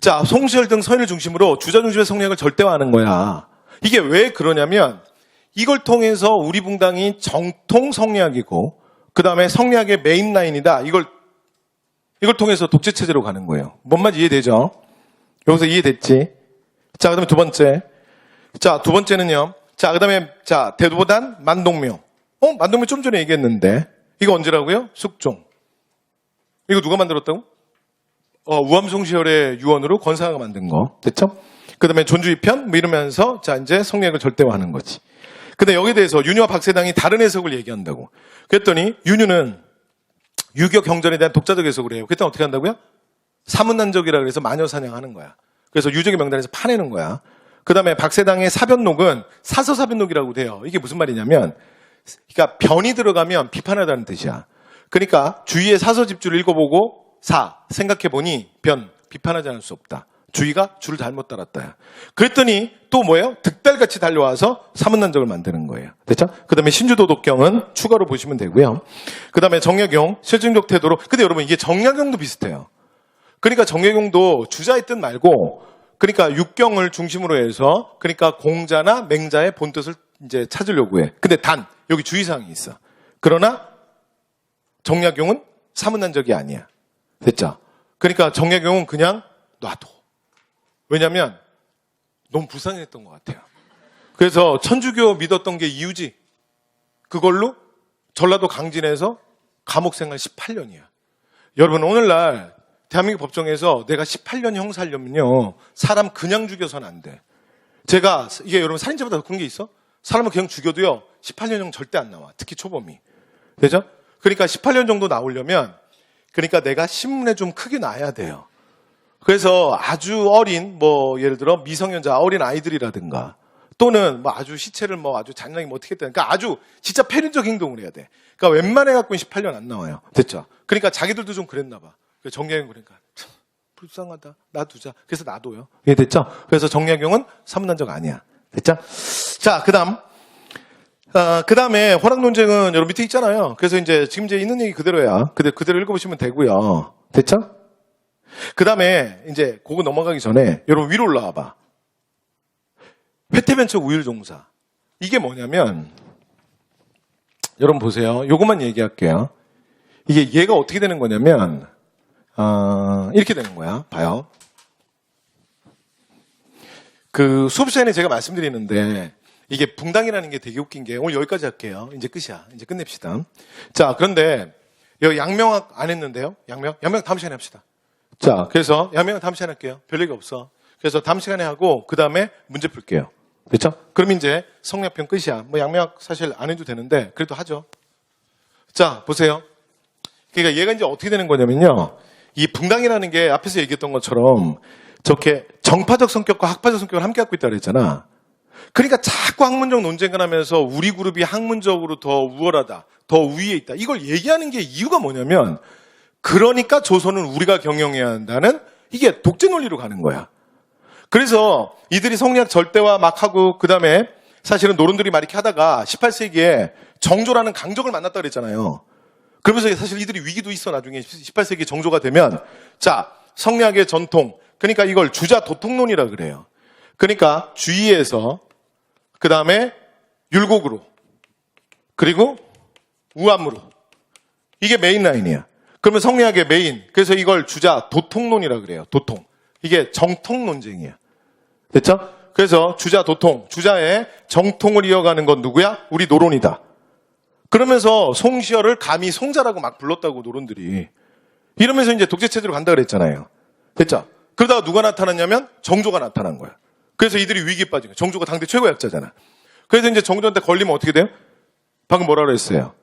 자, 송시열 등 서인을 중심으로 주자 중심의 성리학을 절대화하는 거야. 이게 왜 그러냐면 이걸 통해서 우리 붕당이 정통 성리학이고 그 다음에 성리학의 메인 라인이다. 이걸 통해서 독재 체제로 가는 거예요. 뭔 말인지 이해되죠? 여기서 이해됐지? 자, 그다음에 두 번째. 자, 두 번째는요. 자, 그다음에 자, 대도보단 만동묘. 만동묘 좀 전에 얘기했는데 이거 언제라고요? 숙종. 이거 누가 만들었다고? 우암송시열의 유언으로 권상하가 만든 거. 됐죠? 그 다음에 존주이편, 뭐 이러면서, 자, 이제 성리학을 절대화하는 거지. 근데 여기에 대해서 윤유와 박세당이 다른 해석을 얘기한다고. 그랬더니, 윤유는 유교 경전에 대한 독자적 해석을 해요. 그랬더니 어떻게 한다고요? 사문난적이라 그래서 마녀 사냥하는 거야. 그래서 유적의 명단에서 파내는 거야. 그 다음에 박세당의 사변록은 사서사변록이라고 돼요. 이게 무슨 말이냐면, 그러니까 변이 들어가면 비판하다는 뜻이야. 그러니까 주위의 사서 집주를 읽어보고 생각해보니 비판하지 않을 수 없다. 주위가 줄을 잘못 따랐다. 그랬더니 또 뭐예요? 득달같이 달려와서 사문난적을 만드는 거예요. 됐죠? 그 다음에 신주도덕경은 추가로 보시면 되고요. 그 다음에 정약용, 실증적 태도로. 근데 여러분 이게 정약용도 비슷해요. 그러니까 정약용도 주자의 뜻 말고 그러니까 육경을 중심으로 해서 그러니까 공자나 맹자의 본뜻을 이제 찾으려고 해. 근데 단 여기 주의사항이 있어. 그러나 정약용은 사문난적이 아니야. 됐죠? 그러니까 정약용은 그냥 놔둬. 왜냐면 너무 불쌍했던 것 같아요. 그래서 천주교 믿었던 게 이유지. 그걸로 전라도 강진에서 감옥생활 18년이야. 여러분 오늘날 대한민국 법정에서 내가 18년 형 살려면요. 사람 그냥 죽여서는 안 돼. 제가 이게 여러분 살인죄보다 더 큰 게 있어? 사람을 그냥 죽여도요. 18년형 절대 안 나와. 특히 초범이. 되죠? 그러니까 18년 정도 나오려면 그러니까 내가 신문에 좀 크게 나야 돼요. 그래서 아주 어린 뭐 예를 들어 미성년자 어린 아이들이라든가 또는 뭐 아주 시체를 뭐 아주 잔인하게 뭐 어떻게 했다. 그러니까 아주 진짜 패륜적 행동을 해야 돼. 그러니까 웬만해 갖고는 18년 안 나와요. 됐죠? 그러니까 자기들도 좀 그랬나 봐. 정약용 그러니까 참 불쌍하다. 놔두자. 그래서 놔둬요. 이해 됐죠? 그래서 정약용은 사문난적 아니야. 됐죠? 자, 그다음에 호락 논쟁은 여러분 밑에 있잖아요. 그래서 이제 지금 이제 있는 얘기 그대로야. 그대로 읽어보시면 되고요. 됐죠? 그다음에 이제 그거 넘어가기 전에 여러분 위로 올라와 봐. 회태변척 우율종사. 이게 뭐냐면 여러분 보세요. 요것만 얘기할게요. 이게 얘가 어떻게 되는 거냐면 이렇게 되는 거야. 봐요. 그 수업 시간에 제가 말씀드리는데 이게 붕당이라는 게 되게 웃긴 게 오늘 여기까지 할게요. 이제 끝이야. 이제 끝냅시다. 자, 그런데 여기 양명학 안 했는데요. 양명 다음 시간에 합시다. 자, 그래서 양명 다음 시간에 할게요. 별 얘기 없어. 그래서 다음 시간에 하고 그 다음에 문제 풀게요. 그렇죠? 그럼 이제 성략편 끝이야. 뭐 양명학 사실 안 해도 되는데 그래도 하죠. 자, 보세요. 그러니까 얘가 이제 어떻게 되는 거냐면요. 이 붕당이라는 게 앞에서 얘기했던 것처럼 저렇게 정파적 성격과 학파적 성격을 함께 갖고 있다고 그랬잖아. 그러니까 자꾸 학문적 논쟁을 하면서 우리 그룹이 학문적으로 더 우월하다, 더 우위에 있다. 이걸 얘기하는 게 이유가 뭐냐면 그러니까 조선은 우리가 경영해야 한다는 이게 독재 논리로 가는 거야. 그래서 이들이 성리학 절대화 막 하고 그다음에 사실은 노론들이 막 이렇게 하다가 18세기에 정조라는 강적을 만났다 그랬잖아요. 그러면서 사실 이들이 위기도 있어. 나중에 18세기 정조가 되면 자, 성리학의 전통 그러니까 이걸 주자 도통론이라 그래요. 그러니까 주의에서 그 다음에 율곡으로 그리고 우암으로 이게 메인 라인이야. 그러면 성리학의 메인 그래서 이걸 주자 도통론이라 그래요. 도통 이게 정통 논쟁이야. 됐죠? 그래서 주자 도통 주자의 정통을 이어가는 건 누구야? 우리 노론이다. 그러면서 송시열을 감히 송자라고 막 불렀다고 노론들이 이러면서 이제 독재체제로 간다 그랬잖아요. 됐죠? 그러다가 누가 나타났냐면 정조가 나타난 거야. 그래서 이들이 위기에 빠진 거야. 정조가 당대 최고 약자잖아. 그래서 이제 정조한테 걸리면 어떻게 돼요? 방금 뭐라 그랬어요?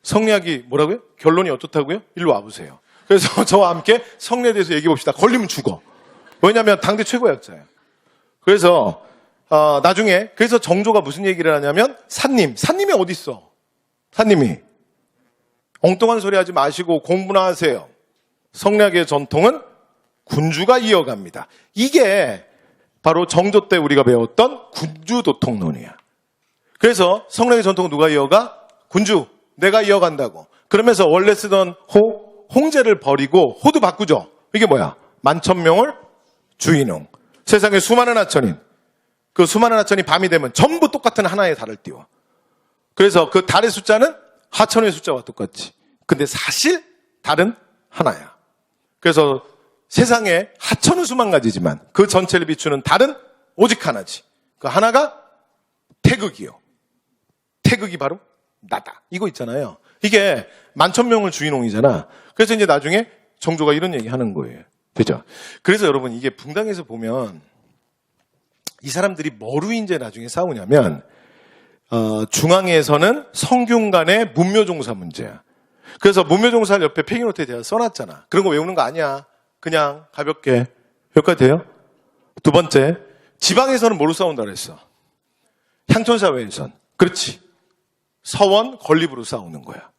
성리학이 뭐라고요? 결론이 어떻다고요? 일로 와보세요. 그래서 저와 함께 성리에 대해서 얘기해 봅시다. 걸리면 죽어. 왜냐하면 당대 최고 약자예요. 그래서 나중에 그래서 정조가 무슨 얘기를 하냐면 산님이 어디 있어? 산님이 엉뚱한 소리 하지 마시고 공부나 하세요. 성리학의 전통은 군주가 이어갑니다. 이게 바로 정조 때 우리가 배웠던 군주도통론이야. 그래서 성리학의 전통은 누가 이어가? 군주. 내가 이어간다고. 그러면서 원래 쓰던 홍제를 버리고 호도 바꾸죠. 이게 뭐야? 만천명을 주인홍. 세상에 수많은 하천인. 그 수많은 하천이 밤이 되면 전부 똑같은 하나의 달을 띄워. 그래서 그 달의 숫자는 하천의 숫자와 똑같지. 근데 사실 달은 하나야. 그래서 세상에 하천은 수만 가지지만 그 전체를 비추는 달은 오직 하나지. 그 하나가 태극이요. 태극이 바로 나다. 이거 있잖아요. 이게 만천명을 주인홍이잖아. 그래서 이제 나중에 정조가 이런 얘기 하는 거예요. 그죠? 그래서 여러분 이게 붕당에서 보면 이 사람들이 뭐로 이제 나중에 싸우냐면 중앙에서는 성균 간의 문묘종사 문제야. 그래서 문묘종사를 옆에 폐기노트에 대해서 써놨잖아. 그런 거 외우는 거 아니야. 그냥 가볍게. 여기까지 돼요? 두 번째, 지방에서는 뭐로 싸운다 그랬어? 향촌사회에선. 그렇지. 서원, 건립으로 싸우는 거야.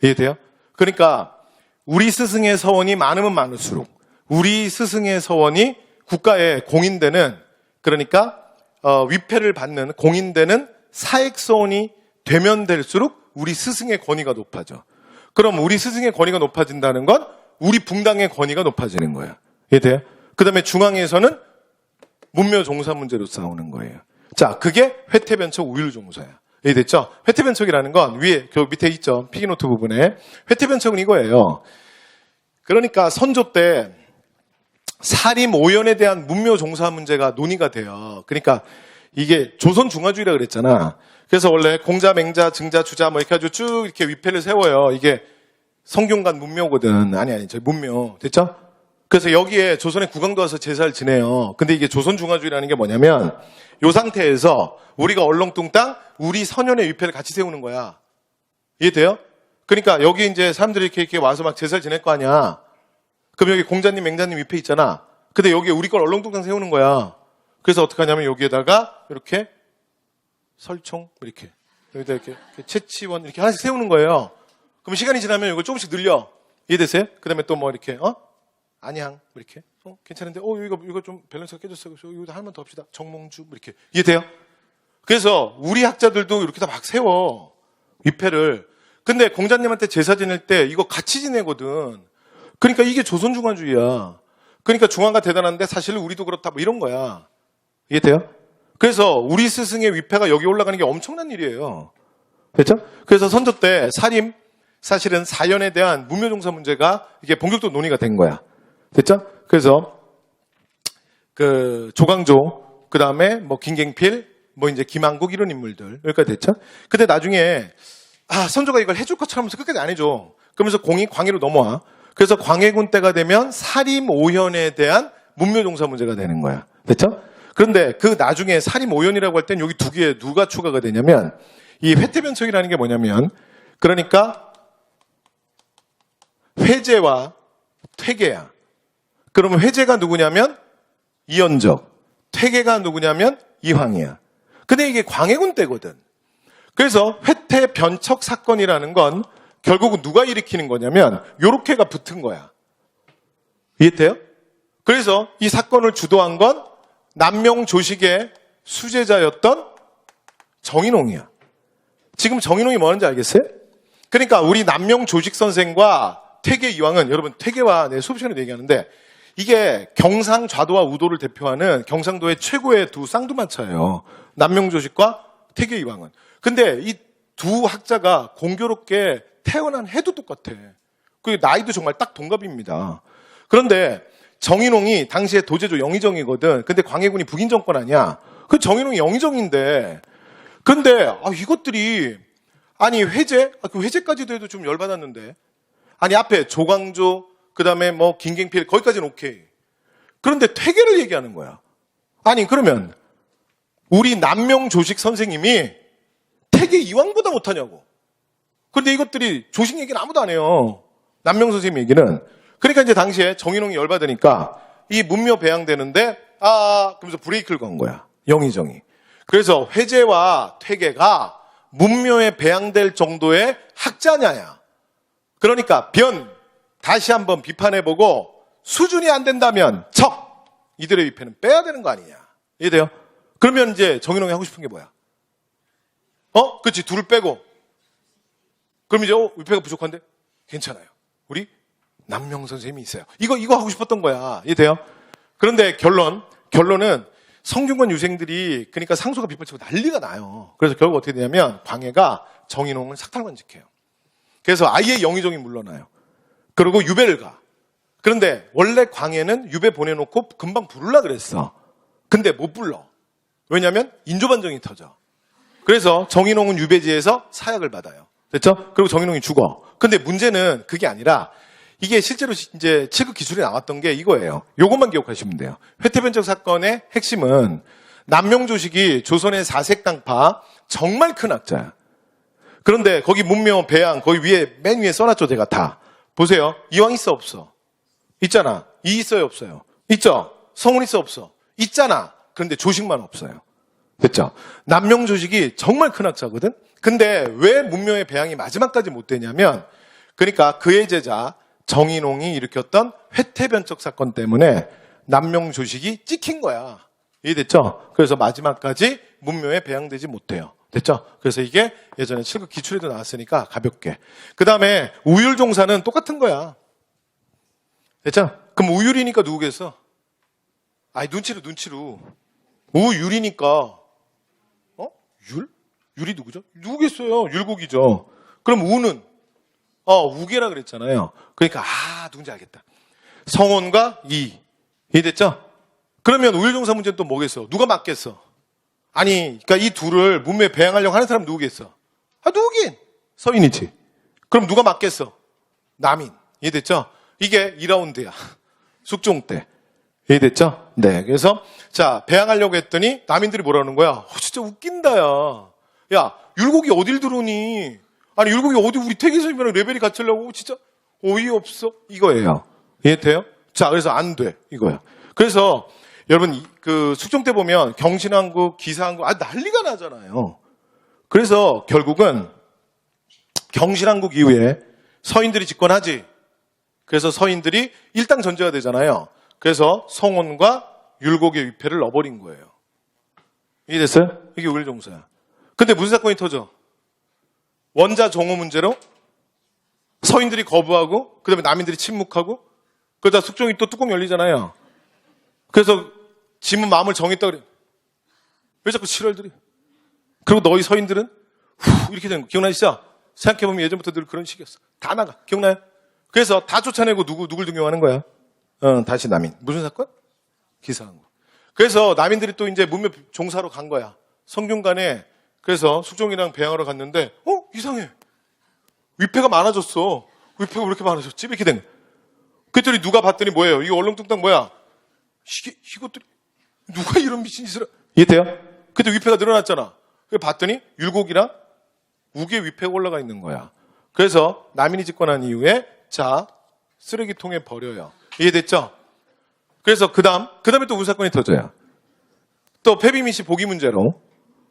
이해돼요? 그러니까 우리 스승의 서원이 많으면 많을수록 우리 스승의 서원이 국가에 공인되는 그러니까 위패를 받는 공인되는 사액서원이 되면 될수록 우리 스승의 권위가 높아져. 그럼 우리 스승의 권위가 높아진다는 건 우리 붕당의 권위가 높아지는 거야. 이해돼요? 그 다음에 중앙에서는 문묘종사 문제로 싸우는 거예요. 자, 그게 회태변척 우율종사야. 이해됐죠? 회태변척이라는 건 위에, 그 밑에 있죠? 피기노트 부분에. 회태변척은 이거예요. 그러니까 선조 때 사림 오연에 대한 문묘종사 문제가 논의가 돼요. 그러니까 이게 조선중화주의라 그랬잖아. 그래서 원래 공자, 맹자, 증자, 주자 뭐 이렇게 해가지고 쭉 이렇게 위패를 세워요. 이게 성균관 문묘거든. 아니, 저희 문묘. 됐죠? 그래서 여기에 조선의 국왕도 와서 제사를 지내요. 근데 이게 조선중화주의라는 게 뭐냐면 이 상태에서 우리가 얼렁뚱땅 우리 선현의 위패를 같이 세우는 거야. 이해돼요? 그러니까 여기 이제 사람들이 이렇게 와서 막 제사를 지낼 거 아니야. 그럼 여기 공자님, 맹자님 위패 있잖아. 근데 여기에 우리 걸 얼렁뚱땅 세우는 거야. 그래서 어떻게 하냐면 여기에다가 이렇게 설총 이렇게 여기다 이렇게 채치원 이렇게 하나씩 세우는 거예요. 그럼 시간이 지나면 이거 조금씩 늘려. 이해되세요? 그다음에 또 뭐 이렇게 안양 이렇게 괜찮은데 이거 좀 밸런스가 깨졌어요. 그래서 이거 하나만 더 합시다. 정몽주 이렇게 이해돼요? 그래서 우리 학자들도 이렇게 다 막 세워 위패를. 근데 공자님한테 제사 지낼 때 이거 같이 지내거든. 그러니까 이게 조선중화주의야. 그러니까 중화가 대단한데 사실 우리도 그렇다 뭐 이런 거야. 이해돼요? 그래서 우리 스승의 위패가 여기 올라가는 게 엄청난 일이에요. 됐죠? 그래서 선조 때 사림 사실은 사연에 대한 문묘종사 문제가 이게 본격적으로 논의가 된 거야. 됐죠? 그래서 그 조광조 그다음에 뭐 김갱필 뭐 이제 김한국 이런 인물들 여기까지 됐죠? 근데 나중에 선조가 이걸 해줄 것처럼 하면서 끝까지 안 해줘. 그러면서 공이 광해로 넘어와. 그래서 광해군 때가 되면 사림 오현에 대한 문묘종사 문제가 되는 거야. 됐죠? 그런데 그 나중에 사림 오현이라고 할 땐 여기 두 개에 누가 추가가 되냐면 이 회태변척이라는 게 뭐냐면 그러니까 회제와 퇴계야. 그러면 회제가 누구냐면 이연적, 퇴계가 누구냐면 이황이야. 근데 이게 광해군 때거든. 그래서 회태변척 사건이라는 건 결국은 누가 일으키는 거냐면 요렇게가 붙은 거야. 이해돼요? 그래서 이 사건을 주도한 건 남명조식의 수제자였던 정인홍이야. 지금 정인홍이 뭐하는지 알겠어요? 그러니까 우리 남명조식 선생과 퇴계 이황은 여러분 퇴계와 내 수업 시간에 얘기하는데 이게 경상 좌도와 우도를 대표하는 경상도의 최고의 두 쌍두마차예요. 남명조식과 퇴계 이황은. 근데 이 두 학자가 공교롭게 태어난 해도 똑같아. 그 나이도 정말 딱 동갑입니다. 그런데 정인홍이 당시에 도제조 영의정이거든. 근데 광해군이 북인 정권 아니야. 그 정인홍이 영의정인데. 근데 이것들이 아니 회제? 그 회제까지도 해도 좀 열받았는데. 아니 앞에 조광조 그다음에 뭐 김갱필 거기까지는 오케이. 그런데 퇴계를 얘기하는 거야. 아니 그러면 우리 남명조식 선생님이 퇴계 이황보다 못하냐고. 근데 이것들이 조식 얘기는 아무도 안 해요. 남명 선생님 얘기는. 그러니까 이제 당시에 정인홍이 열받으니까 이 문묘 배양되는데 그러면서 브레이크를 건 거야. 영의정이. 그래서 회제와 퇴계가 문묘에 배양될 정도의 학자냐야. 그러니까 다시 한번 비판해보고 수준이 안 된다면 이들의 위패는 빼야 되는 거 아니냐. 이해돼요? 그러면 이제 정인홍이 하고 싶은 게 뭐야? 그치, 둘을 빼고. 그럼 이제 위패가 부족한데? 괜찮아요. 우리 남명 선생님이 있어요. 이거 하고 싶었던 거야. 이해돼요? 그런데 결론은 성균관 유생들이 그러니까 상소가 빗발치고 난리가 나요. 그래서 결국 어떻게 되냐면 광해가 정인홍을 삭탈관직해요. 그래서 아예 영의정이 물러나요. 그리고 유배를 가. 그런데 원래 광해는 유배 보내놓고 금방 부르려 그랬어. 근데 못 불러. 왜냐하면 인조반정이 터져. 그래서 정인홍은 유배지에서 사약을 받아요. 됐죠? 그리고 정인홍이 죽어. 근데 문제는 그게 아니라 이게 실제로 이제 체급 기술이 나왔던 게 이거예요. 요것만 기억하시면 돼요. 회태변척 사건의 핵심은 남명조식이 조선의 사색당파 정말 큰 학자야. 그런데 거기 문묘, 배양 거기 맨 위에 써놨죠, 제가 다. 보세요. 이황 있어 없어? 있잖아. 이 있어요 없어요? 있죠. 성운 있어 없어? 있잖아. 그런데 조식만 없어요. 됐죠? 남명조식이 정말 큰 학자거든? 근데 왜 문묘의 배양이 마지막까지 못 되냐면 그러니까 그의 제자 정인홍이 일으켰던 회태변척 사건 때문에 남명조식이 찍힌 거야. 이해됐죠? 그래서 마지막까지 문묘에 배양되지 못해요. 됐죠? 그래서 이게 예전에 7급 기출에도 나왔으니까 가볍게. 그 다음에 우율종사는 똑같은 거야. 됐죠? 그럼 우율이니까 누구겠어? 눈치로. 우율이니까 율이 누구죠? 누구겠어요? 율곡이죠. 그럼 우는? 우계라 그랬잖아요. 그러니까, 누군지 알겠다. 성혼과 이해됐죠? 그러면 우율종사 문제는 또 뭐겠어? 누가 맞겠어? 아니, 그러니까 이 둘을 문매에 배양하려고 하는 사람 누구겠어? 누구긴? 서인이지. 그럼 누가 맞겠어? 남인. 이해됐죠? 이게 2라운드야. 숙종 때. 이해됐죠? 네. 그래서, 자, 배양하려고 했더니 남인들이 뭐라는 거야? 진짜 웃긴다, 야. 야, 율곡이 어딜 들어오니? 아니, 율곡이 어디 우리 태계선임이랑 레벨이 같으려고? 진짜 어이없어? 이거예요. 이해돼요? 자, 그래서 안 돼. 이거야. 그래서, 여러분, 그 숙종 때 보면 경신왕국, 기사왕국, 난리가 나잖아요. 그래서 결국은 경신왕국 이후에 서인들이 집권하지. 그래서 서인들이 일당 전제가 되잖아요. 그래서 성혼과 율곡의 위패를 넣어버린 거예요. 이해됐어요? 이게 우율종사야. 근데 무슨 사건이 터져? 원자 정오 문제로 서인들이 거부하고 그다음에 남인들이 침묵하고 그러다 숙종이 또 뚜껑 열리잖아요. 그래서 지문 마음을 정했다 그래. 왜 자꾸 칠월들이? 그리고 너희 서인들은 이렇게 된 거 기억나시죠? 생각해보면 예전부터 늘 그런 식이었어. 다 나가. 기억나요? 그래서 다 쫓아내고 누굴 등용하는 거야? 다시 남인. 무슨 사건? 기사왕국. 그래서 남인들이 또 이제 문묘 종사로 간 거야. 성균관에 그래서 숙종이랑 배양하러 갔는데 이상해. 위패가 많아졌어. 위패가 왜 이렇게 많아졌지? 이렇게 된 거야. 그랬더니 누가 봤더니 뭐예요? 이거 얼렁뚱땅 뭐야? 이것들이 누가 이런 미친 짓을 이해돼요? 그때 위패가 늘어났잖아. 그래서 봤더니 율곡이랑 우계 위패가 올라가 있는 거야. 그래서 남인이 집권한 이후에 자 쓰레기통에 버려요. 이해됐죠? 그래서 그 다음에 또 무슨 사건이 터져요? 또 패비미시 보기 문제로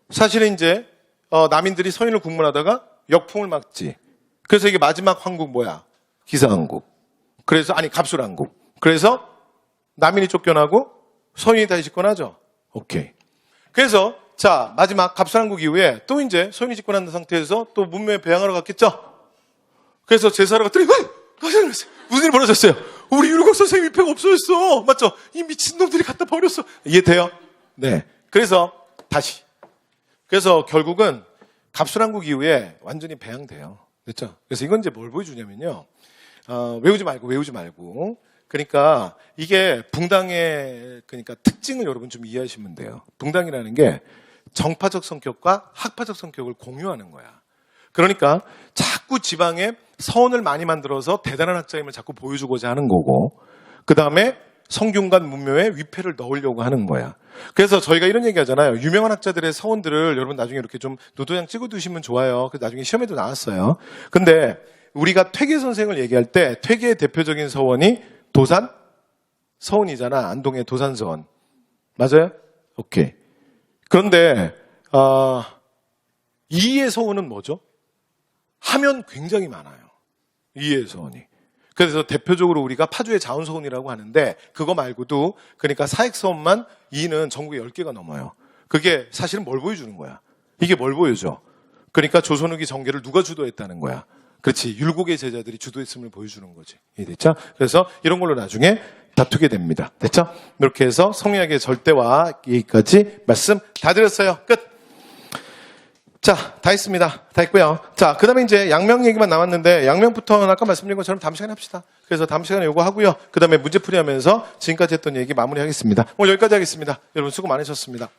사실은 이제 남인들이 서인을 국문하다가 역풍을 막지. 그래서 이게 마지막 황국 뭐야? 기사왕국. 그래서 갑술왕국. 그래서 남인이 쫓겨나고 서인이 다시 집권하죠. 오케이. 그래서 자 마지막 갑술왕국 이후에 또 이제 서인이 집권한 상태에서 또 문묘에 배양하러 갔겠죠. 그래서 제사를 갔더니 무슨 일이 벌어졌어요? 우리 율곡 선생님 위패가 없어졌어. 맞죠? 이 미친놈들이 갖다 버렸어. 이해돼요? 네. 그래서 다시. 그래서 결국은 갑술왕국 이후에 완전히 배양돼요. 됐죠? 그래서 이건 이제 뭘 보여주냐면요. 외우지 말고. 그러니까 이게 붕당의 그러니까 특징을 여러분 좀 이해하시면 돼요. 붕당이라는 게 정파적 성격과 학파적 성격을 공유하는 거야. 그러니까 자꾸 지방에 서원을 많이 만들어서 대단한 학자임을 자꾸 보여주고자 하는 거고 그 다음에 성균관 문묘에 위패를 넣으려고 하는 거야. 그래서 저희가 이런 얘기 하잖아요. 유명한 학자들의 서원들을 여러분 나중에 이렇게 좀 노도장 찍어두시면 좋아요. 그래서 나중에 시험에도 나왔어요. 근데 우리가 퇴계 선생을 얘기할 때 퇴계의 대표적인 서원이 도산 서원이잖아. 안동의 도산서원. 맞아요? 오케이. 그런데 이의 서원은 뭐죠? 하면 굉장히 많아요. 이의 서원이. 그래서 대표적으로 우리가 파주의 자운서원이라고 하는데 그거 말고도 그러니까 사액서원만 이는 전국에 10개가 넘어요. 그게 사실은 뭘 보여주는 거야? 이게 뭘 보여줘? 그러니까 조선 후기 정계를 누가 주도했다는 거야? 그렇지. 율곡의 제자들이 주도했음을 보여주는 거지. 이해됐죠? 그래서 이런 걸로 나중에 다투게 됩니다. 됐죠? 이렇게 해서 성리학의 절대화 얘기까지 말씀 다 드렸어요. 끝. 자, 다 했습니다. 다 했고요. 자, 그 다음에 이제 양명 얘기만 남았는데, 양명부터는 아까 말씀드린 것처럼 다음 시간에 합시다. 그래서 다음 시간에 요거 하고요. 그 다음에 문제풀이 하면서 지금까지 했던 얘기 마무리하겠습니다. 오늘 여기까지 하겠습니다. 여러분 수고 많으셨습니다.